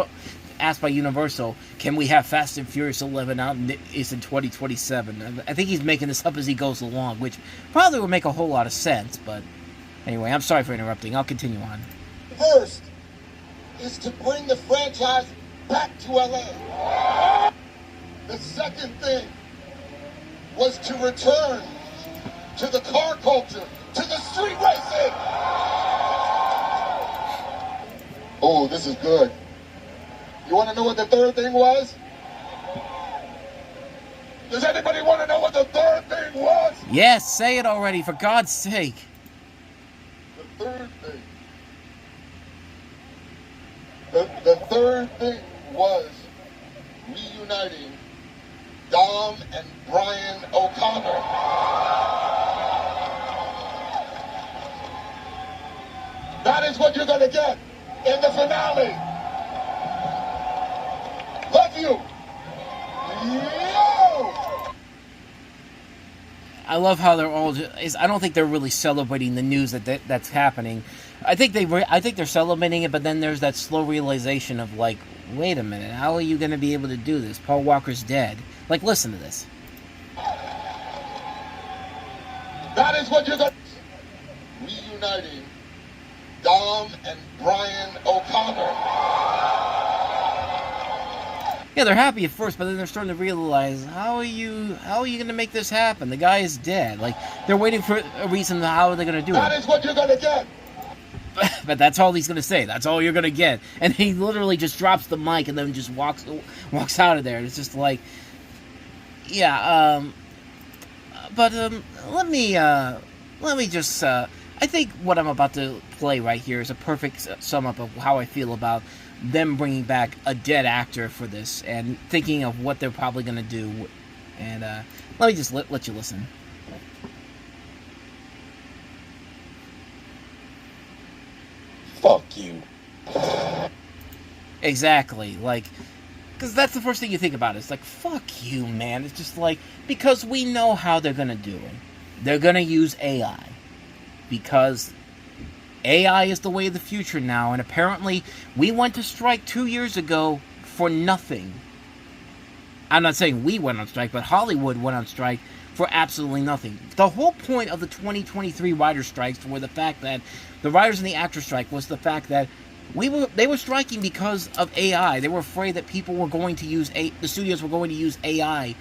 asked by Universal, can we have Fast and Furious 11 out in 2027? I think he's making this up as he goes along, which probably would make a whole lot of sense, but anyway, I'm sorry for interrupting. I'll continue on. First is to bring the franchise back to LA. The second thing was to return to the car culture, to the street racing. Oh, this is good. You want to know what the third thing was? Does anybody want to know what the third thing was? Yes, say it already, for God's sake. The third thing. The third thing was reuniting Dom and Brian O'Connor. That is what you're going to get in the finale. Love you. Yo! I love how they're all. I don't think they're really celebrating the news that's happening. I think they're celebrating it, but then there's that slow realization of like, wait a minute, how are you going to be able to do this? Paul Walker's dead. Like, listen to this. That is what you're going to... Reuniting Dom and Brian O'Connor. Yeah, they're happy at first, but then they're starting to realize, how are you going to make this happen? The guy is dead. Like, they're waiting for a reason. How are they going to do it? That is what you're going to get. But that's all he's going to say. That's all you're going to get. And he literally just drops the mic and then just walks out of there. It's just like, yeah. But let me just. I think what I'm about to play right here is a perfect sum up of how I feel about them bringing back a dead actor for this and thinking of what they're probably going to do. And let me just let you listen. Fuck you. Exactly. Like, because that's the first thing you think about. It's like, fuck you, man. It's just like, because we know how they're going to do it. They're going to use AI. Because AI is the way of the future now, and apparently we went to strike 2 years ago for nothing. I'm not saying we went on strike, but Hollywood went on strike for absolutely nothing. The whole point of the 2023 writer strikes were the fact that the writers and the actors strike was the fact that they were striking because of AI. They were afraid that people were going to use the studios were going to use AI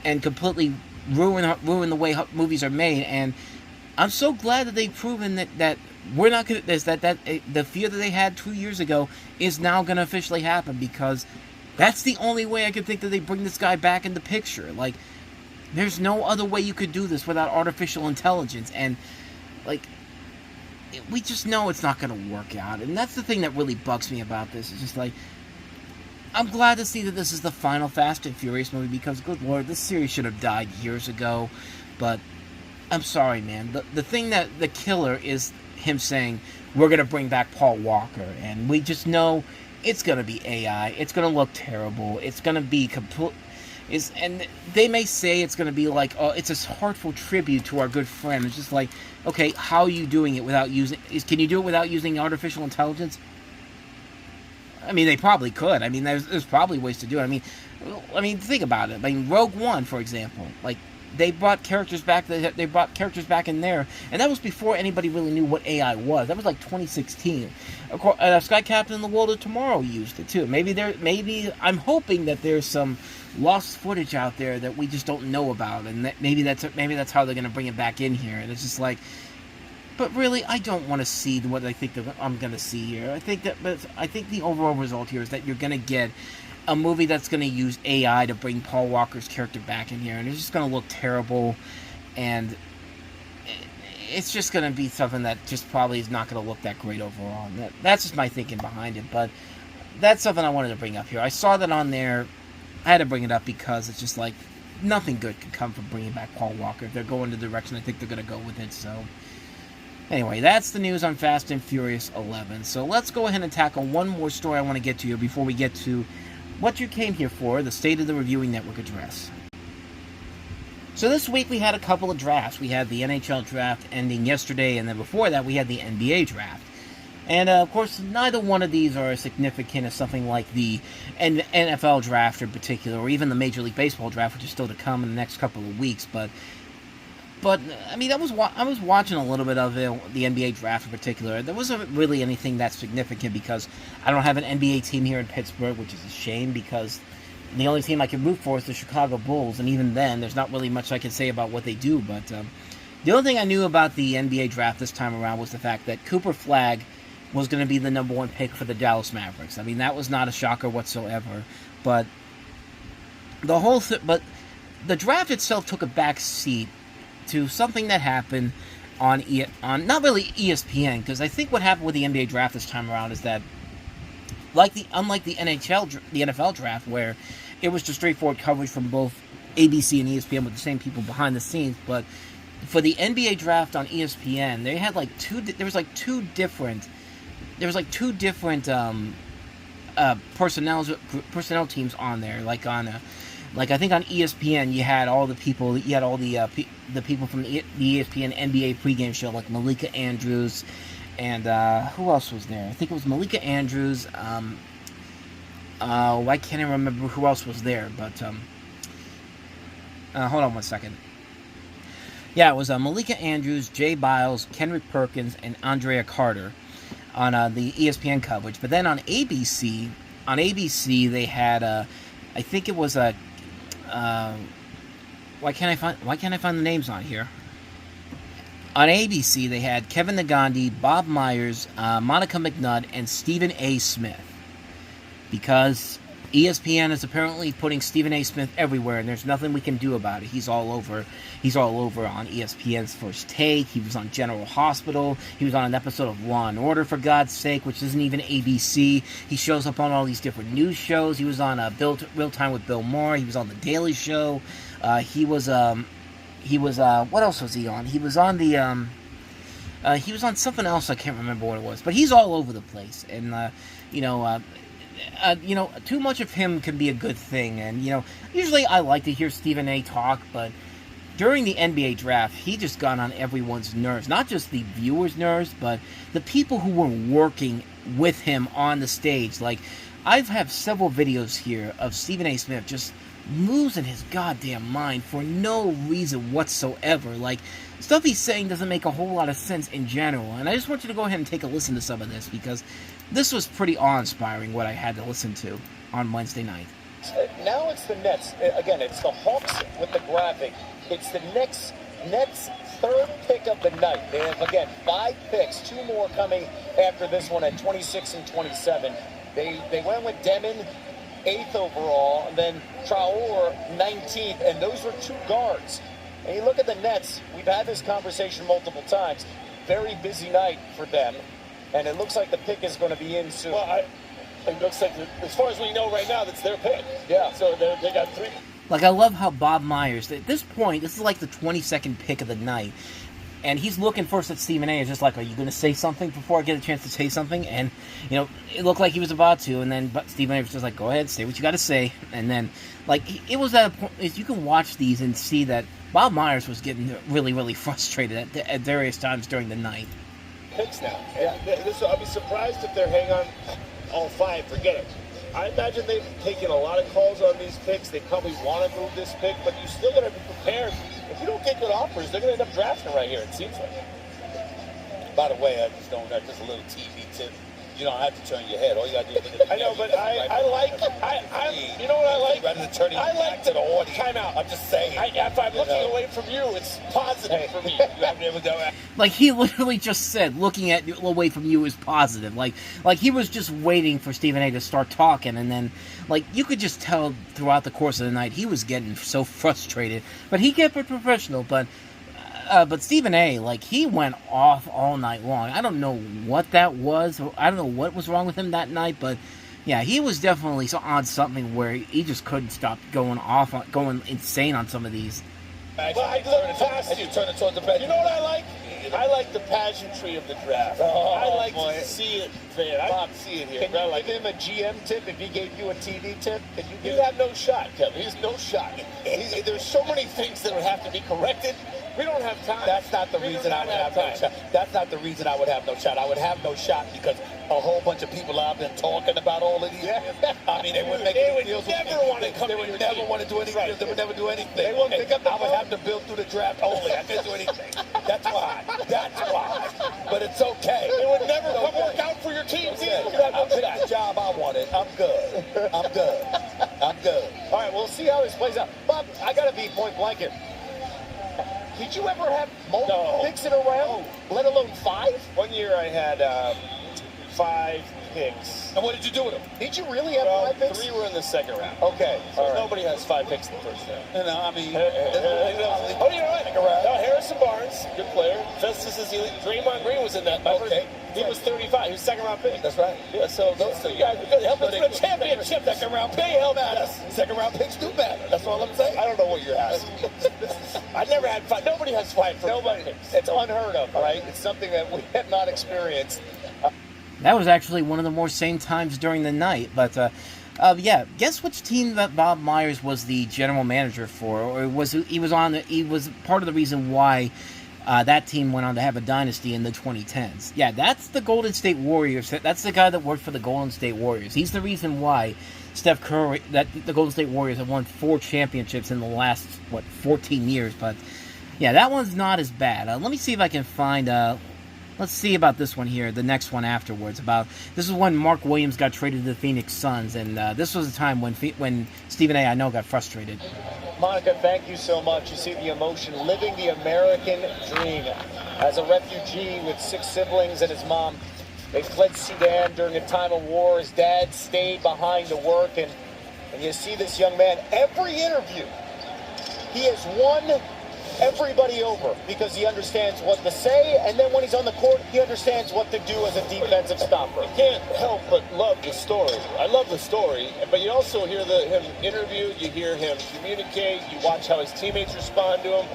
and completely ruin the way movies are made. And I'm so glad that they've proven that we're not going to that the fear that they had 2 years ago is now going to officially happen, because that's the only way I could think that they bring this guy back in the picture. Like, there's no other way you could do this without artificial intelligence, and like, we just know it's not going to work out. And that's the thing that really bugs me about this. It's just like, I'm glad to see that this is the final Fast and Furious movie, because, good Lord, this series should have died years ago. But I'm sorry, man. The thing that the killer is him saying, we're going to bring back Paul Walker. And we just know it's going to be AI. It's going to look terrible. It's going to be complete. And they may say it's going to be like, oh, it's a heartful tribute to our good friend. It's just like, okay, how are you doing it without using... Can you do it without using artificial intelligence? I mean, they probably could. I mean, there's probably ways to do it. I mean, think about it. I mean, Rogue One, for example. Like, they brought characters back. They brought characters back in there, and that was before anybody really knew what AI was. That was like 2016. Of course, Sky Captain in the World of Tomorrow used it too. Maybe I'm hoping that there's some lost footage out there that we just don't know about, and that maybe that's how they're going to bring it back in here. And it's just like, but really, I don't want to see what I think that I'm going to see here. I think the overall result here is that you're going to get a movie that's going to use AI to bring Paul Walker's character back in here, and it's just going to look terrible, and it's just going to be something that just probably is not going to look that great overall. And that's just my thinking behind it, but that's something I wanted to bring up here. I saw that on there. I had to bring it up because it's just like, nothing good can come from bringing back Paul Walker. If they're going the direction I think they're going to go with it. So anyway, that's the news on Fast and Furious 11. So let's go ahead and tackle one more story I want to get to you before we get to what you came here for, the State of the Reviewing Network address. So this week we had a couple of drafts. We had the NHL draft ending yesterday, and then before that we had the NBA draft. And of course, neither one of these are as significant as something like the NFL draft in particular, or even the Major League Baseball draft, which is still to come in the next couple of weeks. But I mean, I was watching a little bit of the NBA draft in particular. There wasn't really anything that significant because I don't have an NBA team here in Pittsburgh, which is a shame because the only team I can root for is the Chicago Bulls, and even then, there's not really much I can say about what they do. But the only thing I knew about the NBA draft this time around was the fact that Cooper Flagg was going to be the number one pick for the Dallas Mavericks. I mean, that was not a shocker whatsoever. But the draft itself took a back seat to something that happened on not really ESPN, because I think what happened with the NBA draft this time around is that, unlike the NFL draft, where it was just straightforward coverage from both ABC and ESPN with the same people behind the scenes, but for the NBA draft on ESPN, they had two different personnel teams on there. Like I think on ESPN, you had all the people. You had all the people from the ESPN NBA pregame show, like Malika Andrews, and who else was there? I think it was Malika Andrews. Why can't I remember who else was there? But hold on one second. Yeah, it was Malika Andrews, Jay Biles, Kendrick Perkins, and Andrea Carter on the ESPN coverage. But then on ABC, they had I think it was a. Why can't I find the names on here? On ABC, they had Kevin Nagandi, Bob Myers, Monica McNutt, and Stephen A. Smith. Because ESPN is apparently putting Stephen A. Smith everywhere, and there's nothing we can do about it. He's all over on ESPN's First Take. He was on General Hospital. He was on an episode of Law and Order, for God's sake, which isn't even ABC. He shows up on all these different news shows. He was on Real Time with Bill Maher. He was on The Daily Show. He was what else was he on? He was on he was on something else. I can't remember what it was. But he's all over the place, and too much of him can be a good thing. And usually I like to hear Stephen A. talk, but during the NBA draft, he just got on everyone's nerves. Not just the viewers' nerves, but the people who were working with him on the stage. Like, I've have several videos here of Stephen A. Smith just losing his goddamn mind for no reason whatsoever. Like, stuff he's saying doesn't make a whole lot of sense in general. And I just want you to go ahead and take a listen to some of this, because this was pretty awe-inspiring what I had to listen to on Wednesday night. Now it's the Nets. Again, it's the Hawks with the graphic. It's the Nets' third pick of the night. They have, again, 5 picks, 2 more coming after this one at 26 and 27. They went with Denis, 8th overall, and then Traore, 19th, and those were 2 guards. And you look at the Nets, we've had this conversation multiple times. Very busy night for them, and it looks like the pick is going to be in soon. Well, it looks like, as far as we know right now, that's their pick. Yeah. So they got 3. Like, I love how Bob Myers, at this point, this is like the 22nd pick of the night, and he's looking first at Stephen A. Is just like, are you going to say something before I get a chance to say something? And, you know, it looked like he was about to, and then Stephen A. was just like, go ahead, say what you got to say. And then, like, it was at a point, you can watch these and see that Bob Myers was getting really, really frustrated at various times during the night. Picks now. Yeah. I'll be surprised if they're hanging on all 5. Forget it. I imagine they've taken a lot of calls on these picks. They probably want to move this pick, but you still got to be prepared. If you don't get good offers, they're going to end up drafting right here, it seems like. By the way, just a little TV tip. You don't have to turn your head. All you got to do is look at I know, but you know what I like? Rather than turning I like to the audience. Time out. I'm just saying. If I'm looking away from you, it's positive for me. Like, he literally just said, looking away from you is positive. Like he was just waiting for Stephen A. to start talking, and then, like, you could just tell throughout the course of the night he was getting so frustrated. But he kept it professional, but Stephen A., like, he went off all night long. I don't know what that was. I don't know what was wrong with him that night, but yeah, he was definitely on something where he just couldn't stop going insane on some of these. But I look past you. Turn it towards the bed. You know what I like? I like the pageantry of the draft. I like to see it there. See it here. Can you give him a GM tip if he gave you a TV tip? Can you give He'd have no shot, Kevin. He's no shot. There's so many things that would have to be corrected. We don't have time. That's not the reason I would have no shot. That's not the reason I would have no shot. I would have no shot because a whole bunch of people out there talking about all of these. Yeah. I mean, they wouldn't make any deals with me. They would never want to do anything. Right. They would never do anything. They wouldn't pick up the I would have to build through the draft only. I couldn't do anything. That's why. But it's okay. It would never come work out for your team. I'll take the job I wanted. I'm good. All right, we'll see how this plays out. Bob, I got to be point blank here. Did you ever have multiple picks in a round, let alone 5? One year I had 5 picks. And what did you do with them? Did you really have 5 picks? 3 were in the second round. Okay. So nobody has 5 picks in the first round. I mean, oh, you're right. No, Harrison Barnes, good player. Festus is elite. Draymond Green was in that. Okay. He was 35. He was second round pick. That's right. Yeah, so those 2 guys are good. Help us win a championship. Second round pick help matters. Second round picks do matter. That's all I'm saying. I don't know what you're asking. I never had 5. Nobody has 5 for Nobody. picks. It's unheard of, right? It's something that we have not experienced. That was actually one of the more sane times during the night. But, yeah, guess which team that Bob Myers was the general manager for? Or he was part of the reason why that team went on to have a dynasty in the 2010s. Yeah, that's the Golden State Warriors. That's the guy that worked for the Golden State Warriors. He's the reason why Steph Curry, that the Golden State Warriors have won 4 championships in the last, 14 years. But, yeah, that one's not as bad. Let me see if I can find... let's see about this one here, the next one afterwards. This is when Mark Williams got traded to the Phoenix Suns, and this was a time when Stephen A., I know, got frustrated. Monica, thank you so much. You see the emotion, living the American dream. As a refugee with 6 siblings and his mom, they fled Sudan during a time of war. His dad stayed behind to work, and you see this young man, every interview, he has won everybody over because he understands what to say, and then when he's on the court, he understands what to do as a defensive stopper. You can't help but love the story. I love the story, but you also hear him interviewed, you hear him communicate, you watch how his teammates respond to him.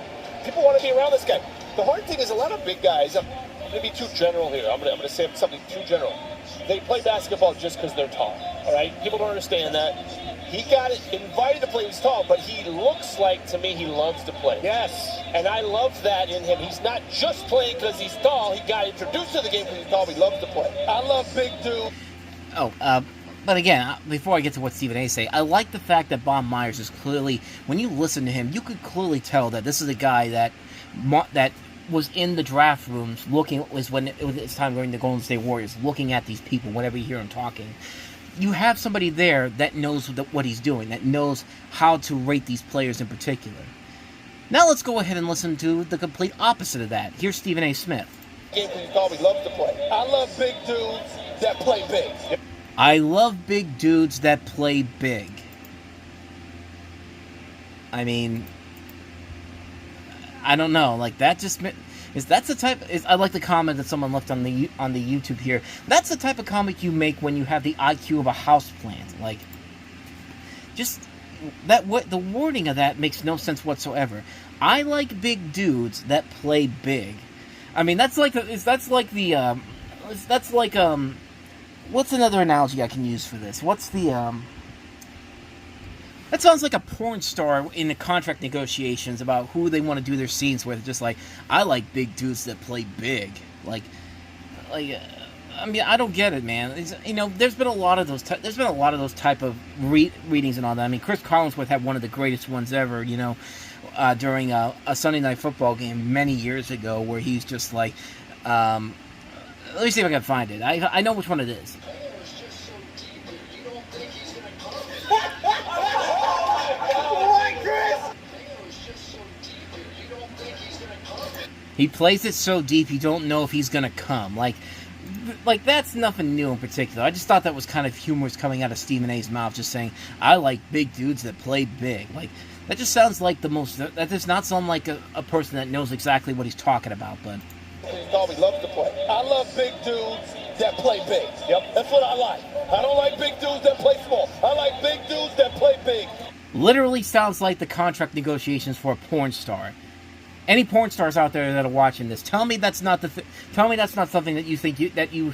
People want to be around this guy. The hard thing is a lot of big guys, I'm going to be too general here. I'm going to say something too general. They play basketball just because they're tall, all right? People don't understand that. He got invited to play. He's tall, but he looks like, to me, he loves to play. Yes. And I love that in him. He's not just playing because he's tall. He got introduced to the game because he's tall, but he loves to play. I love big dude. Oh, but again, before I get to what Stephen A. say, I like the fact that Bob Myers is clearly, when you listen to him, you could clearly tell that this is a guy that was in the draft rooms when it was his time during the Golden State Warriors, looking at these people whenever you hear him talking. You have somebody there that knows what he's doing, that knows how to rate these players in particular. Now let's go ahead and listen to the complete opposite of that. Here's Stephen A. Smith. He loves to play. I love big dudes that play big. I love big dudes that play big. I mean, I don't know. Like, that just that's the type. I like the comment that someone left on the YouTube here. That's the type of comment you make when you have the IQ of a houseplant. Like, just the wording of that makes no sense whatsoever. I like big dudes that play big. I mean, that's like what's another analogy I can use for this? What's the that sounds like a porn star in the contract negotiations about who they want to do their scenes with. Just like, I like big dudes that play big. Like, I mean, I don't get it, man. There's been a lot of those. There's been a lot of those type of readings and all that. I mean, Chris Collinsworth had one of the greatest ones ever. During a Sunday Night Football game many years ago, where he's just like, let me see if I can find it. I know which one it is. He plays it so deep you don't know if he's gonna come. Like that's nothing new in particular. I just thought that was kind of humorous coming out of Stephen A.'s mouth, just saying, I like big dudes that play big. Like, that just sounds like that does not sound like a person that knows exactly what he's talking about, but He loves to play. I love big dudes that play big. Yep, that's what I like. I don't like big dudes that play small. I like big dudes that play big. Literally sounds like the contract negotiations for a porn star. Any porn stars out there that are watching this, tell me that's not something that you think you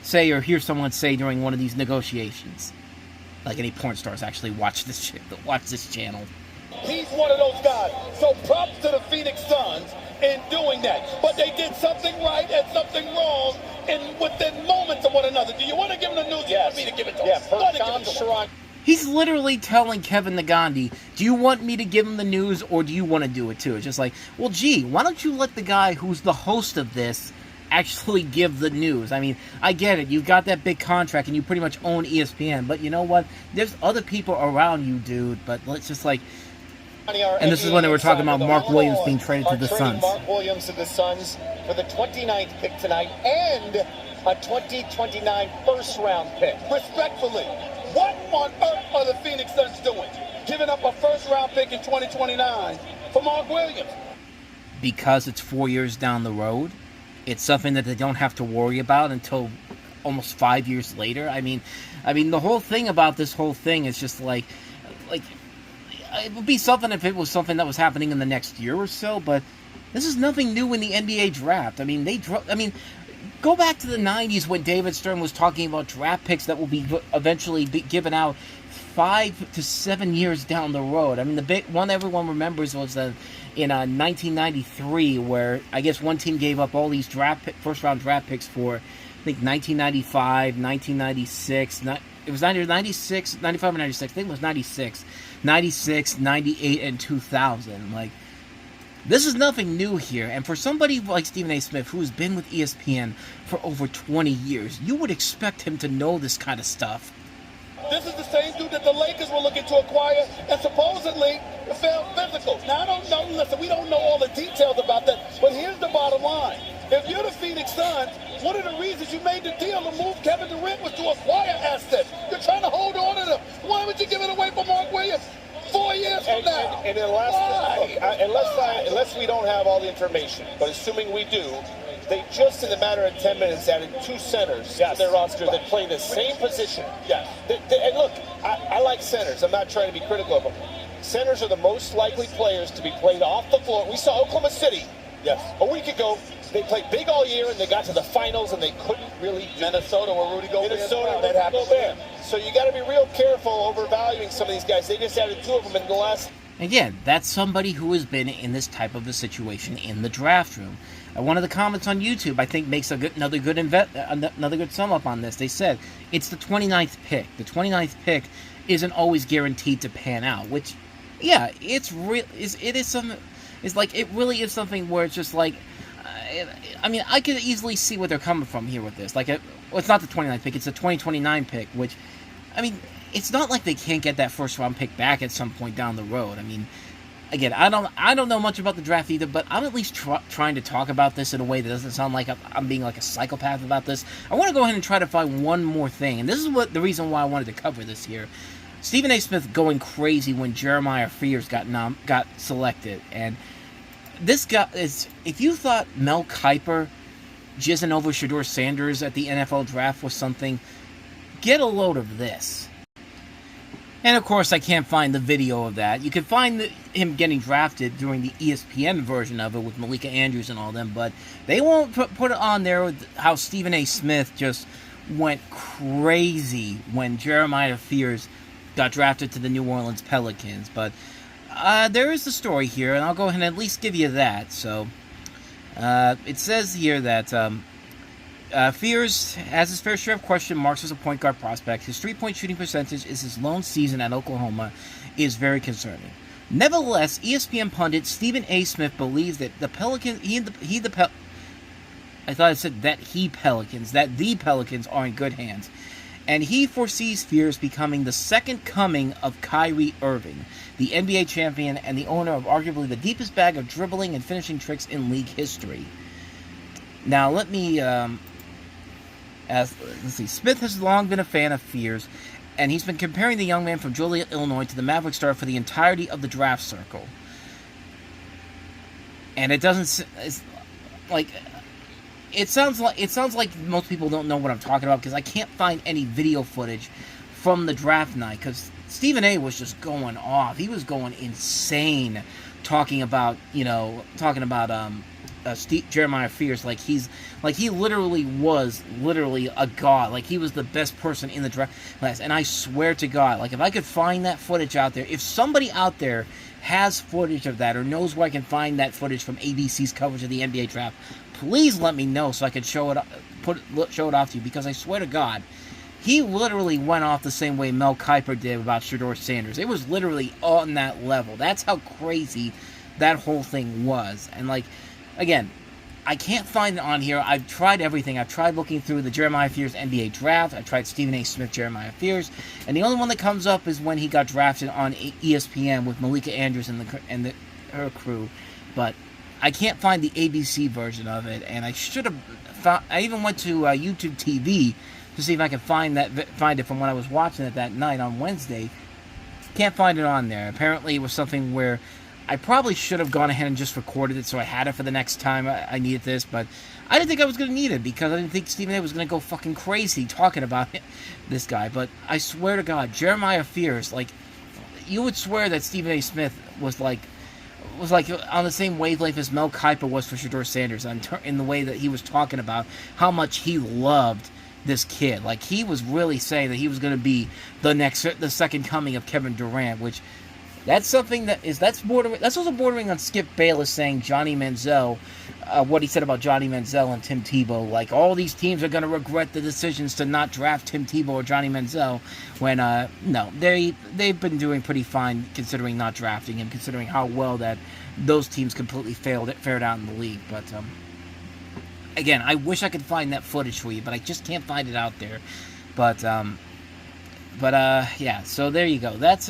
say or hear someone say during one of these negotiations. Like, any porn stars actually watch this channel. He's one of those guys. So props to the Phoenix Suns in doing that. But they did something right and something wrong within moments of one another. Do you want to give them the news? Yes. You want me to give it to Yeah, them? first Tom Sherrod. He's literally telling Kevin Nagandi, do you want me to give him the news or do you want to do it too? It's just like, well, gee, why don't you let the guy who's the host of this actually give the news? I mean, I get it. You've got that big contract and you pretty much own ESPN. But you know what? There's other people around you, dude. But let's just like... And this is when they were talking about Mark Williams being traded to the Suns. Mark Williams to the Suns for the 29th pick tonight and a 2029 first-round pick. Respectfully, what on earth are the Phoenix Suns doing? Giving up a first-round pick in 2029 for Mark Williams. Because it's 4 years down the road. It's something that they don't have to worry about until almost 5 years later. I mean, the whole thing about this whole thing is just like, it would be something if it was something that was happening in the next year or so, but this is nothing new in the NBA draft. I mean, go back to the 90s when David Stern was talking about draft picks that will be eventually given out 5 to 7 years down the road. I mean, the big one everyone remembers was in 1993, where I guess one team gave up all these first-round draft picks for, I think, 1995, 1996. It was either 96, 95 or 96. I think it was 96. 96, 98, and 2000. Like, this is nothing new here. And for somebody like Stephen A. Smith, who's been with ESPN for over 20 years, you would expect him to know this kind of stuff. This is the same dude that the Lakers were looking to acquire and supposedly fell physical. Now, I don't know. Listen, we don't know all the details about that. But here's the bottom line. If you're the Phoenix Suns, one of the reasons you made the deal to move Kevin Durant was to acquire assets. You're trying to hold on to them. Why would you give it away for Mark Williams 4 years from now? And unless we don't have all the information, but assuming we do, they just in a matter of 10 minutes added 2 centers to their roster that play the same position. Yes. And look, I like centers. I'm not trying to be critical of them. Centers are the most likely players to be played off the floor. We saw Oklahoma City a week ago They played big all year, and they got to the finals, and they couldn't really. Minnesota, where Rudy Gobert. Minnesota, that happened. Gobert. So you got to be real careful overvaluing some of these guys. They just added 2 of them in the last. Again, that's somebody who has been in this type of a situation in the draft room. One of the comments on YouTube, I think, makes another good sum up on this. They said it's the 29th pick. The 29th pick isn't always guaranteed to pan out. Which, yeah, it's real. It is something. It's like it really is something where it's just like. I mean, I could easily see where they're coming from here with this. Like, well, it's not the 29th pick; it's the 2029 pick. Which, I mean, it's not like they can't get that first round pick back at some point down the road. I mean, again, I don't know much about the draft either, but I'm at least trying to talk about this in a way that doesn't sound like I'm being like a psychopath about this. I want to go ahead and try to find one more thing, and this is the reason why I wanted to cover this here. Stephen A. Smith going crazy when Jeremiah Fears got selected, and this guy is. If you thought Mel Kiper jizzing over Shedeur Sanders at the NFL draft was something, get a load of this. And of course, I can't find the video of that. You can find him getting drafted during the ESPN version of it with Malika Andrews and all them, but they won't put it on there with how Stephen A. Smith just went crazy when Jeremiah Fears got drafted to the New Orleans Pelicans. But there is the story here, and I'll go ahead and at least give you that. So it says here that Fears has his fair share of question marks as a point guard prospect. His 3-point shooting percentage is his lone season at Oklahoma is very concerning. Nevertheless, ESPN pundit Stephen A. Smith believes that the Pelicans, the Pelicans are in good hands, and he foresees Fears becoming the second coming of Kyrie Irving, the NBA champion and the owner of arguably the deepest bag of dribbling and finishing tricks in league history. Now, let me let's see. Smith has long been a fan of Fears, and he's been comparing the young man from Joliet, Illinois, to the Maverick star for the entirety of the draft circle. And it doesn't it sounds like most people don't know what I'm talking about because I can't find any video footage from the draft night because Stephen A. was just going off. He was going insane talking about Jeremiah Fears like he literally was a god. Like he was the best person in the draft class. And I swear to God, like if I could find that footage out there, if somebody out there has footage of that or knows where I can find that footage from ABC's coverage of the NBA draft, please let me know so I can show it off to you because I swear to God, he literally went off the same way Mel Kiper did about Shedeur Sanders. It was literally on that level. That's how crazy that whole thing was. And like, again, I can't find it on here. I've tried everything. I've tried looking through the Jeremiah Fears NBA draft. I tried Stephen A. Smith Jeremiah Fears, and the only one that comes up is when he got drafted on ESPN with Malika Andrews and her crew. But I can't find the ABC version of it, and I should have found. I even went to YouTube TV to see if I could find it from when I was watching it that night on Wednesday. Can't find it on there. Apparently, it was something where I probably should have gone ahead and just recorded it so I had it for the next time I needed this, but I didn't think I was going to need it because I didn't think Stephen A. was going to go fucking crazy talking about this guy. But I swear to God, Jeremiah Fears, like, you would swear that Stephen A. Smith was like on the same wavelength as Mel Kiper was for Shedeur Sanders in the way that he was talking about how much he loved this kid. Like, he was really saying that he was going to be the second coming of Kevin Durant, which that's something that's also bordering on Skip Bayless saying Johnny Manziel, what he said about Johnny Manziel and Tim Tebow. Like, all these teams are going to regret the decisions to not draft Tim Tebow or Johnny Manziel when, no, they've been doing pretty fine considering not drafting him, considering how well that those teams completely fared out in the league. But, again, I wish I could find that footage for you, but I just can't find it out there. But yeah, so there you go. That's,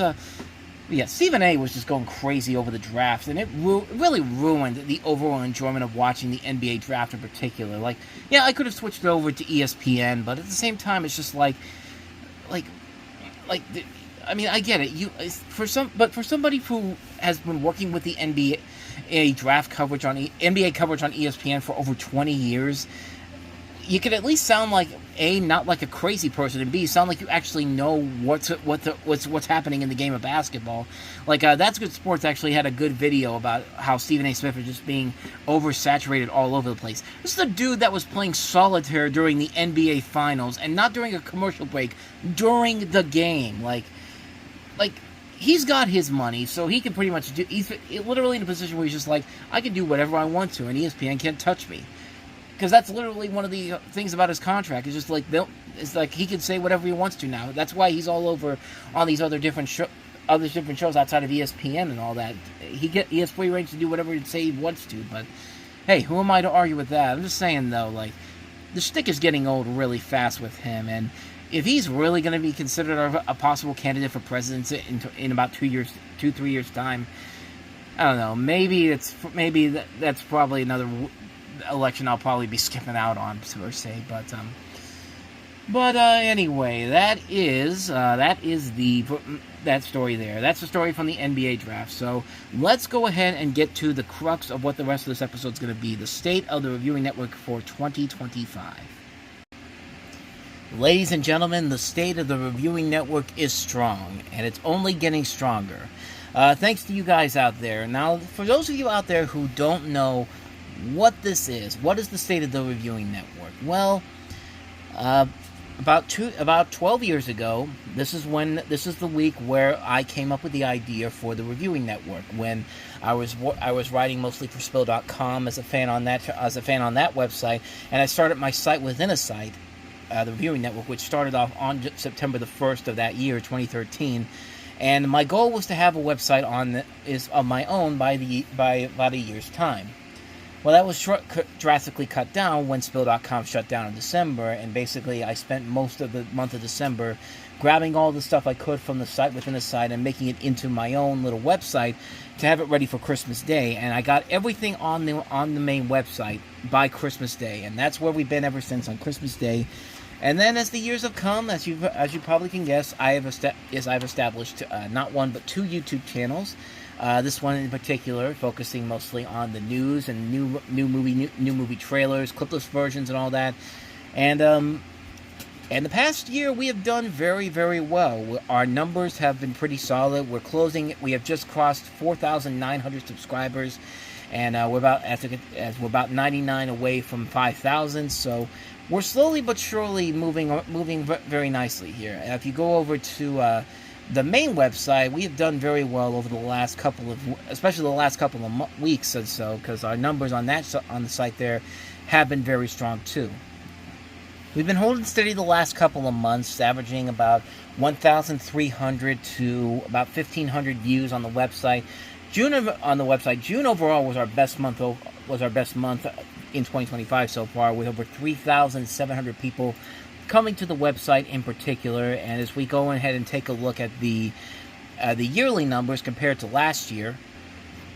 yeah, Stephen A. was just going crazy over the draft, and it really ruined the overall enjoyment of watching the NBA draft in particular. Like, yeah, I could have switched it over to ESPN, but at the same time, it's just like, I mean, I get it. For somebody who has been working with the NBA draft coverage NBA coverage on ESPN for over 20 years, you could at least sound like A, not like a crazy person, and B, sound like you actually know what's happening in the game of basketball. Like That's Good Sports actually had a good video about how Stephen A. Smith is just being oversaturated all over the place. This is a dude that was playing solitaire during the NBA Finals, and not during a commercial break, during the game. Like he's got his money, so he can pretty much do. He's literally in a position where he's just like, I can do whatever I want to, and ESPN can't touch me. Because that's literally one of the things about his contract. It's just like it's like he can say whatever he wants to now. That's why he's all over on these other different shows outside of ESPN and all that. He has free range to do whatever he say he wants to. But hey, who am I to argue with that? I'm just saying though, like the shtick is getting old really fast with him, and if he's really going to be considered a possible candidate for presidency in about 3 years time, I don't know. Maybe that's probably another election I'll probably be skipping out on, per se. But anyway, that story there. That's the story from the NBA draft. So let's go ahead and get to the crux of what the rest of this episode is going to be: the state of the reviewing network for 2025. Ladies and gentlemen, the state of the reviewing network is strong, and it's only getting stronger. Thanks to you guys out there. Now, for those of you out there who don't know what this is, what is the state of the reviewing network? Well, about 12 years ago, this is the week where I came up with the idea for the reviewing network. When I was writing mostly for Spill.com as a fan on that website, and I started my site within a site, the reviewing network, which started off on September the 1st of that year, 2013. And my goal was to have a website of my own by about a year's time. Well, that was drastically cut down when Spill.com shut down in December, and basically I spent most of the month of December grabbing all the stuff I could from the site within the site and making it into my own little website to have it ready for Christmas Day. And I got everything on the main website by Christmas Day, and that's where we've been ever since, on Christmas Day. And then as the years have come, as you probably can guess, I've established not one but 2 YouTube channels. This one in particular, focusing mostly on the news and new movie trailers, clipless versions, and all that. And in the past year, we have done very, very well. Our numbers have been pretty solid. We have just crossed 4,900 subscribers, and we're about 99 away from 5,000. So we're slowly but surely moving very nicely here. If you go over to the main website, we have done very well over the last couple of weeks or so, because our numbers on the site there have been very strong too. We've been holding steady the last couple of months, averaging about 1,300 to about 1,500 views on the website. June overall was our best month in 2025 so far, with over 3,700 people coming to the website in particular. And as we go ahead and take a look at the yearly numbers compared to last year,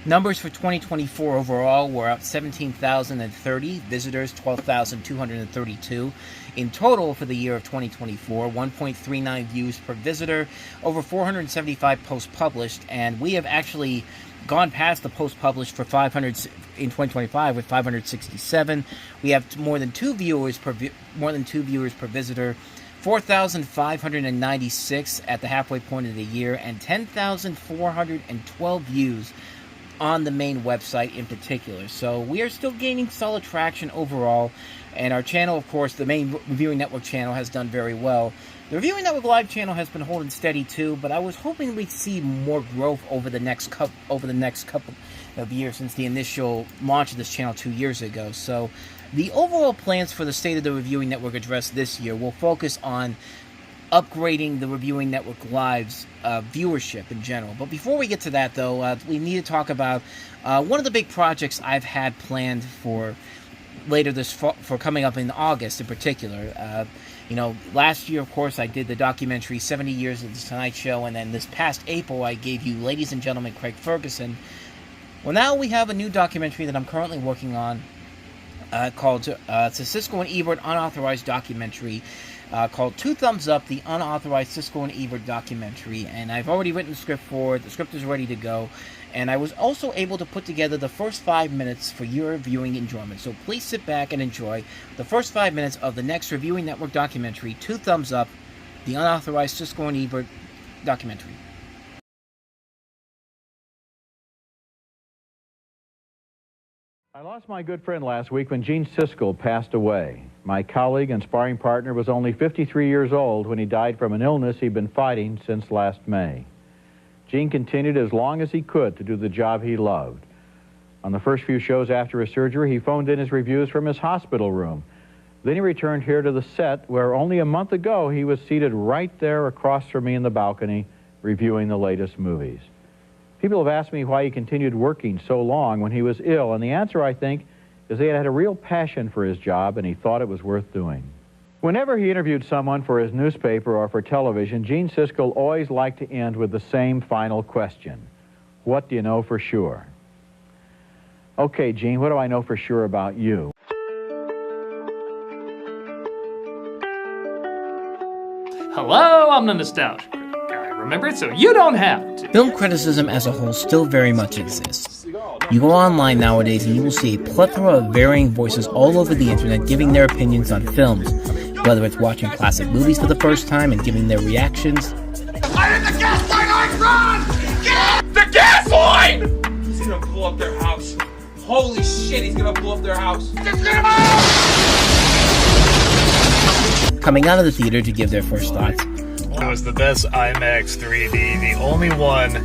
numbers for 2024 overall were up 17,030, visitors 12,232. In total for the year of 2024, 1.39 views per visitor, over 475 posts published, and we have actually gone past the post published for 500 in 2025 with 567. We have more than 2 viewers per visitor, 4,596 at the halfway point of the year, and 10,412 views on the main website in particular. So we are still gaining solid traction overall, and our channel, of course, the main Reviewing Network channel, has done very well. The Reviewing Network Live channel has been holding steady too, but I was hoping we'd see more growth over the next couple of years since the initial launch of this channel 2 years ago. So the overall plans for the State of the Reviewing Network address this year will focus on upgrading the Reviewing Network Live's viewership in general. But before we get to that, though, we need to talk about one of the big projects I've had planned for later this fall, for coming up in August in particular. Last year, of course, I did the documentary 70 Years of the Tonight Show, and then this past April, I gave you Ladies and Gentlemen, Craig Ferguson. Well, now we have a new documentary that I'm currently working on called it's a Siskel and Ebert unauthorized documentary called Two Thumbs Up, the unauthorized Siskel and Ebert documentary. And I've already written the script for it. The script is ready to go. And I was also able to put together the first 5 minutes for your viewing enjoyment. So please sit back and enjoy the first 5 minutes of the next Reviewing Network documentary, Two Thumbs Up, the unauthorized Siskel and Ebert documentary. I lost my good friend last week when Gene Siskel passed away. My colleague and sparring partner was only 53 years old when he died from an illness he'd been fighting since last May. Gene continued as long as he could to do the job he loved. On the first few shows after his surgery, he phoned in his reviews from his hospital room. Then he returned here to the set, where only a month ago he was seated right there across from me in the balcony, reviewing the latest movies. People have asked me why he continued working so long when he was ill, and the answer, I think, is he had a real passion for his job and he thought it was worth doing. Whenever he interviewed someone for his newspaper or for television, Gene Siskel always liked to end with the same final question. What do you know for sure? Okay, Gene, what do I know for sure about you? Hello, I'm the Nostalgia Critic. I remember it so you don't have to. Film criticism as a whole still very much exists. You go online nowadays and you will see a plethora of varying voices all over the internet giving their opinions on films, whether it's watching classic movies for the first time and giving their reactions. I hit the gas line, I run! Get the gas line! He's gonna blow up their house. Holy shit, he's gonna blow up their house. Just get him out! Coming out of the theater to give their first thoughts. It was the best IMAX 3D, the only one.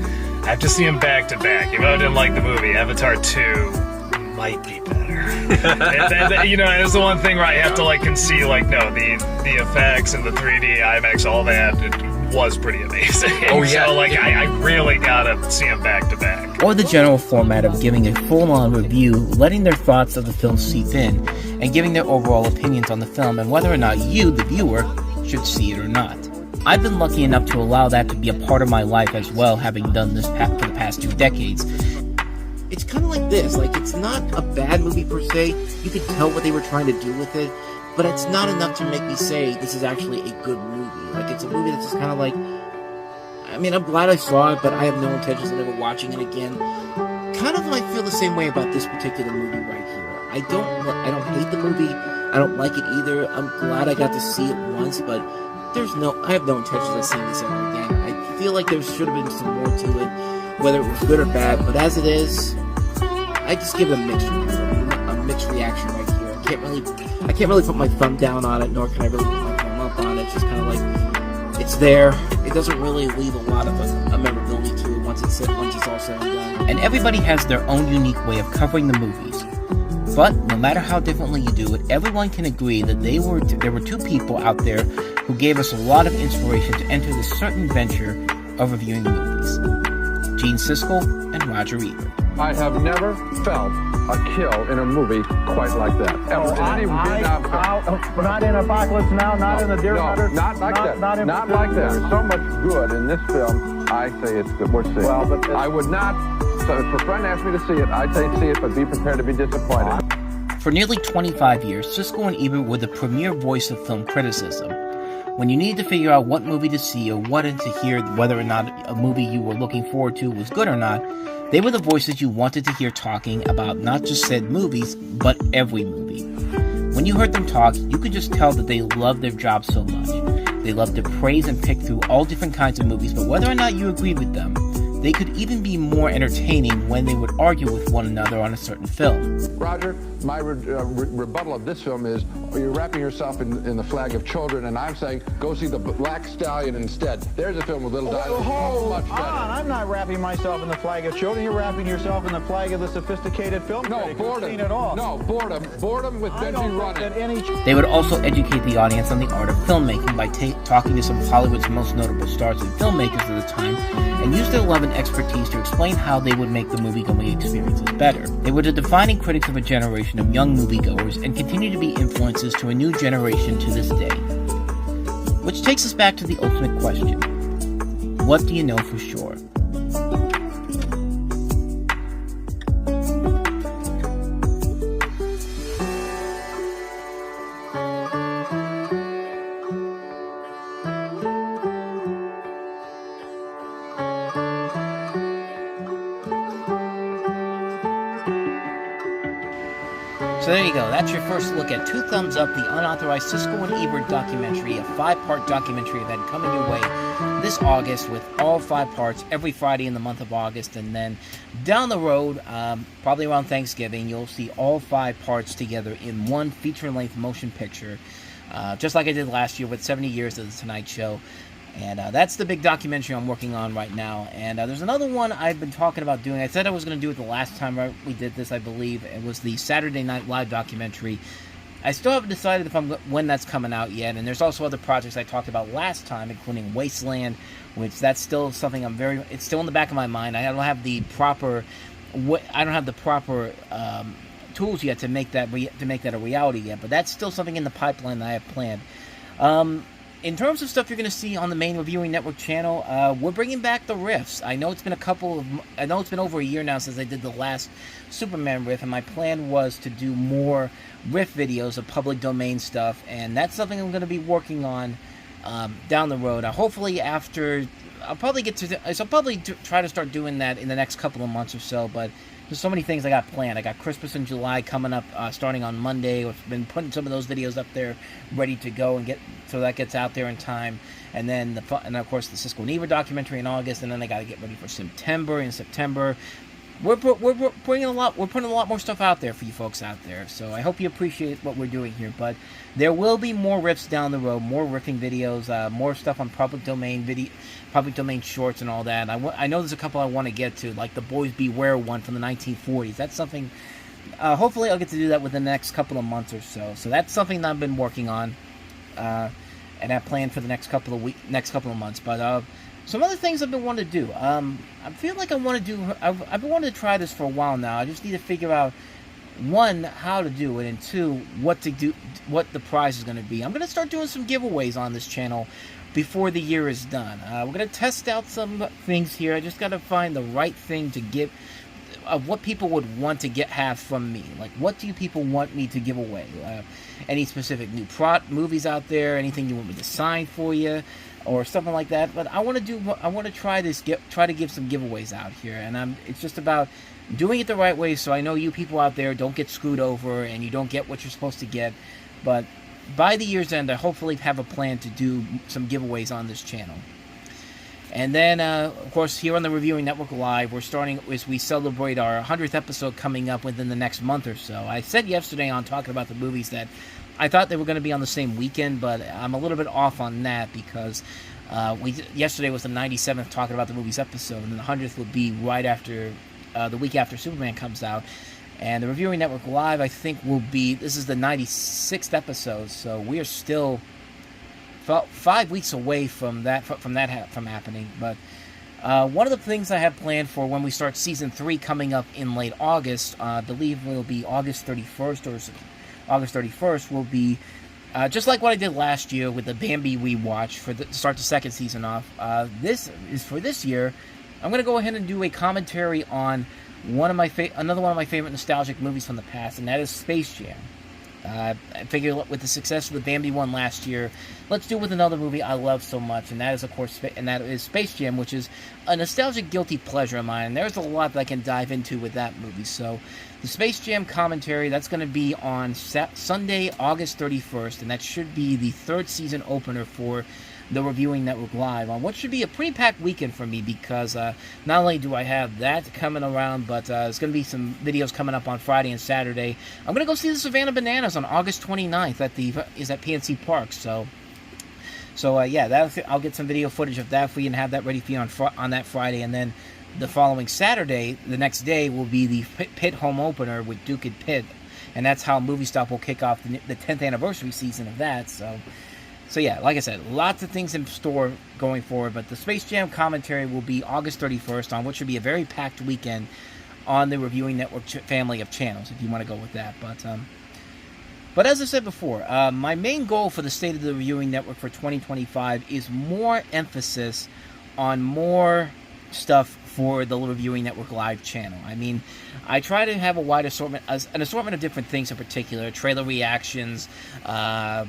I have to see them back to back. Even though I didn't like the movie, Avatar 2 might be better. It's the one thing where I have to concede, the effects and the 3D IMAX, all that, it was pretty amazing. Oh yeah. So I really gotta see them back to back. Or the general format of giving a full-on review, letting their thoughts of the film seep in, and giving their overall opinions on the film and whether or not you, the viewer, should see it or not. I've been lucky enough to allow that to be a part of my life as well, having done this for the past 2 decades. It's kind of like this, it's not a bad movie per se. You could tell what they were trying to do with it, but it's not enough to make me say this is actually a good movie. It's a movie that's just kind of I'm glad I saw it, but I have no intentions of ever watching it again. Kind of I feel the same way about this particular movie right here. I don't hate the movie. I don't like it either. I'm glad I got to see it once, but I have no intentions of seeing this ever again. I feel like there should have been some more to it, whether it was good or bad, but as it is, I just give it a mixed reaction right here. I can't really put my thumb down on it, nor can I really put my thumb up on it. It's just kind of it's there. It doesn't really leave a lot of a memorability to it once it's all said and done. And everybody has their own unique way of covering the movies. But no matter how differently you do it, everyone can agree that there were 2 people out there who gave us a lot of inspiration to enter this certain venture of reviewing movies. Gene Siskel and Roger Ebert. I have never felt a kill in a movie quite like that. Ever. Not in Apocalypse Now, not in The Deer Hunter. Not like that. Not like that. There's so much good in this film, I say it's worth seeing. Well, but I would not, so if a friend asked me to see it, I'd say see it, but be prepared to be disappointed. For nearly 25 years, Siskel and Ebert were the premier voice of film criticism. When you needed to figure out what movie to see or wanted to hear whether or not a movie you were looking forward to was good or not, they were the voices you wanted to hear talking about not just said movies, but every movie. When you heard them talk, you could just tell that they loved their job so much. They loved to praise and pick through all different kinds of movies, but whether or not you agreed with them, they could even be more entertaining when they would argue with one another on a certain film. Roger, my rebuttal of this film is, you're wrapping yourself in the flag of children, and I'm saying, go see The Black Stallion instead. There's a film with little dialogue. Much better. I'm not wrapping myself in the flag of children. You're wrapping yourself in the flag of the sophisticated film critic. Boredom. At all. No, boredom. Boredom with Benji running. They would also educate the audience on the art of filmmaking by talking to some of Hollywood's most notable stars and filmmakers at the time, and use their love and expertise to explain how they would make the movie-going experiences better. They were the defining critics of a generation of young moviegoers and continue to be influences to a new generation to this day. Which takes us back to the ultimate question. What do you know for sure? So there you go. That's your first look at Two Thumbs Up, the unauthorized Siskel and Ebert documentary, a 5-part documentary event coming your way this August with all 5 parts every Friday in the month of August. And then down the road, probably around Thanksgiving, you'll see all 5 parts together in one feature-length motion picture, just like I did last year with 70 Years of The Tonight Show. And that's the big documentary I'm working on right now. And there's another one I've been talking about doing. I said I was going to do it the last time we did this, I believe. It was the Saturday Night Live documentary. I still haven't decided when that's coming out yet. And there's also other projects I talked about last time, including Wasteland, which that's still something it's still in the back of my mind. I don't have the proper tools yet to make that a reality yet. But that's still something in the pipeline that I have planned. In terms of stuff you're going to see on the main Reviewing Network channel, we're bringing back the riffs. I know it's been over a year now since I did the last Superman riff, and my plan was to do more riff videos of public domain stuff, and that's something I'm going to be working on down the road. Hopefully I'll probably try to start doing that in the next couple of months or so, but there's so many things I got planned. I got Christmas in July coming up, starting on Monday. I've been putting some of those videos up there, ready to go so that gets out there in time. And then of course the Siskel and Ebert documentary in August, and then I got to get ready for September. In September, we're putting a lot more stuff out there for you folks out there. So I hope you appreciate what we're doing here. But there will be more riffs down the road, more riffing videos, more stuff on public domain shorts and all that. I know there's a couple I want to get to, like the Boys Beware one from the 1940s. That's something. Hopefully, I'll get to do that within the next couple of months or so. So that's something that I've been working on, and I plan for the next couple of months. But some other things I've been wanting to do. I feel like I want to do. I've been wanting to try this for a while now. I just need to figure out, 1, how to do it, and 2, what to do, what the prize is going to be. I'm going to start doing some giveaways on this channel before the year is done. We're going to test out some things here. I just got to find the right thing to give, what people would want to have from me. Like, what do you people want me to give away? Any specific new movies out there? Anything you want me to sign for you? Or something like that. But I want to try to give some giveaways out here, and it's just about doing it the right way, so I know you people out there don't get screwed over and you don't get what you're supposed to get. But by the year's end, I hopefully have a plan to do some giveaways on this channel. And then, of course, here on the Reviewing Network Live, we're starting as we celebrate our 100th episode coming up within the next month or so. I said yesterday on talking about the movies that I thought they were going to be on the same weekend, but I'm a little bit off on that because yesterday was the 97th talking about the movies episode, and the 100th will be right after the week after Superman comes out. And the Reviewing Network Live, I think, this is the 96th episode, so we are still 5 weeks away from happening. But one of the things I have planned for when we start Season 3 coming up in late August, I believe it will be August 31st, August 31st will be, just like what I did last year with the Bambi rewatch to start the second season off. This is for this year. I'm going to go ahead and do a commentary on another one of my favorite nostalgic movies from the past, and that is Space Jam. I figure with the success of the Bambi one last year, let's do it with another movie I love so much, and that is, of course, Space Jam, which is a nostalgic guilty pleasure of mine. And there's a lot that I can dive into with that movie. So the Space Jam commentary, that's going to be on Sunday, August 31st, and that should be the 3rd season opener for the Reviewing Network Live on what should be a pretty packed weekend for me, because not only do I have that coming around, but there's going to be some videos coming up on Friday and Saturday. I'm going to go see the Savannah Bananas on August 29th at PNC Park. So yeah, I'll get some video footage of that for you and have that ready for you on that Friday. And then the following Saturday, the next day, will be the Pitt home opener with Duke and Pitt, and that's how Movie Stop will kick off the 10th anniversary season of that. So yeah, like I said, lots of things in store going forward, but the Space Jam commentary will be August 31st on what should be a very packed weekend on the Reviewing Network family of channels, if you want to go with that. But as I said before, my main goal for the State of the Reviewing Network for 2025 is more emphasis on more stuff for the Reviewing Network Live channel. I mean, I try to have a wide assortment, an assortment of different things in particular, trailer reactions, the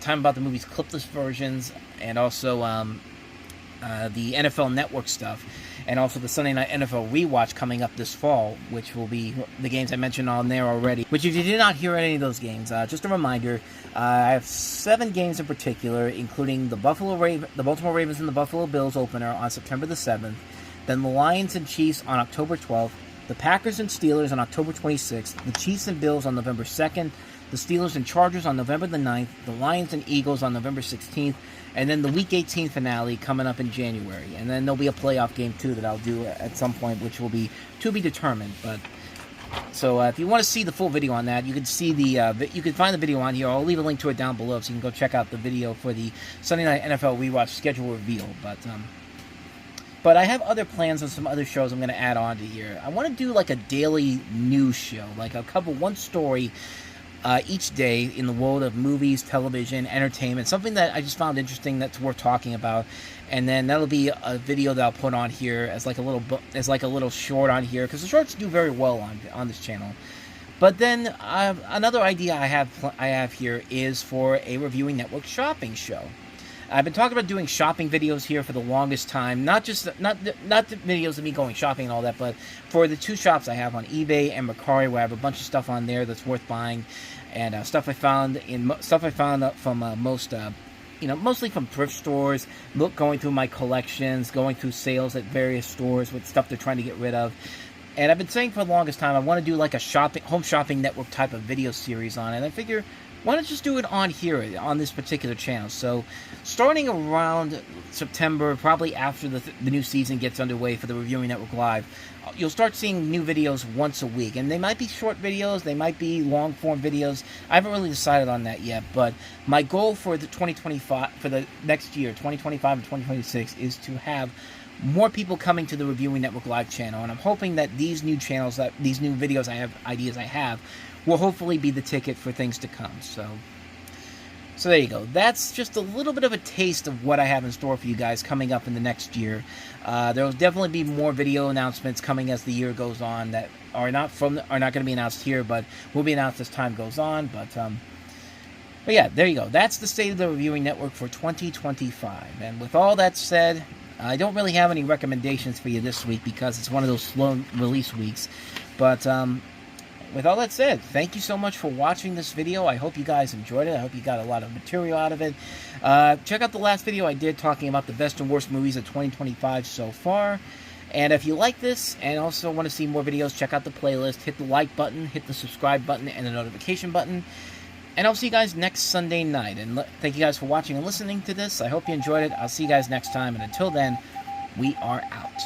Time About the Movies clipless versions, and also the NFL Network stuff. and also the Sunday Night NFL Rewatch coming up this fall, which will be the games I mentioned on there already. Which, if you did not hear any of those games, just a reminder, I have 7 games in particular, including the Baltimore Ravens and the Buffalo Bills opener on September the 7th, then the Lions and Chiefs on October 12th, the Packers and Steelers on October 26th, the Chiefs and Bills on November 2nd, the Steelers and Chargers on November the 9th, the Lions and Eagles on November 16th, and then the Week 18 finale coming up in January. And then there'll be a playoff game, too, that I'll do at some point, which will be to be determined. But so if you want to see the full video on that, you can see you can find the video on here. I'll leave a link to it down below, so you can go check out the video for the Sunday Night NFL Rewatch schedule reveal. But I have other plans on some other shows I'm going to add on to here. I want to do like a daily news show, like I'll cover one story each day in the world of movies, television, entertainment, something that I just found interesting that's worth talking about, and then that'll be a video that I'll put on here as like a little short on here, because the shorts do very well on this channel. But then another idea I have here is for a Reviewing Network shopping show. I've been talking about doing shopping videos here for the longest time, not the videos of me going shopping and all that, but for the 2 shops I have on eBay and Mercari, where I have a bunch of stuff on there that's worth buying, and stuff I found from mostly from thrift stores, going through my collections, going through sales at various stores with stuff they're trying to get rid of. And I've been saying for the longest time I want to do like a home shopping network type of video series on it. And I figure, why not just do it on here, on this particular channel? So, starting around September, probably after the new season gets underway for the Reviewing Network Live, you'll start seeing new videos once a week. And they might be short videos, they might be long-form videos. I haven't really decided on that yet, but my goal for the 2025, for the next year, 2025 and 2026, is to have more people coming to the Reviewing Network Live channel. And I'm hoping that these new channels, these new videos ideas I have, will hopefully be the ticket for things to come. So there you go. That's just a little bit of a taste of what I have in store for you guys coming up in the next year. There will definitely be more video announcements coming as the year goes on that are not going to be announced here, but will be announced as time goes on. But yeah, there you go. That's the state of the Reviewing Network for 2025. And with all that said, I don't really have any recommendations for you this week because it's one of those slow release weeks. But with all that said, thank you so much for watching this video. I hope you guys enjoyed it. I hope you got a lot of material out of it. Check out the last video I did talking about the best and worst movies of 2025 so far. And if you like this and also want to see more videos, check out the playlist. Hit the like button, hit the subscribe button, and the notification button. And I'll see you guys next Sunday night. And thank you guys for watching and listening to this. I hope you enjoyed it. I'll see you guys next time. And until then, we are out.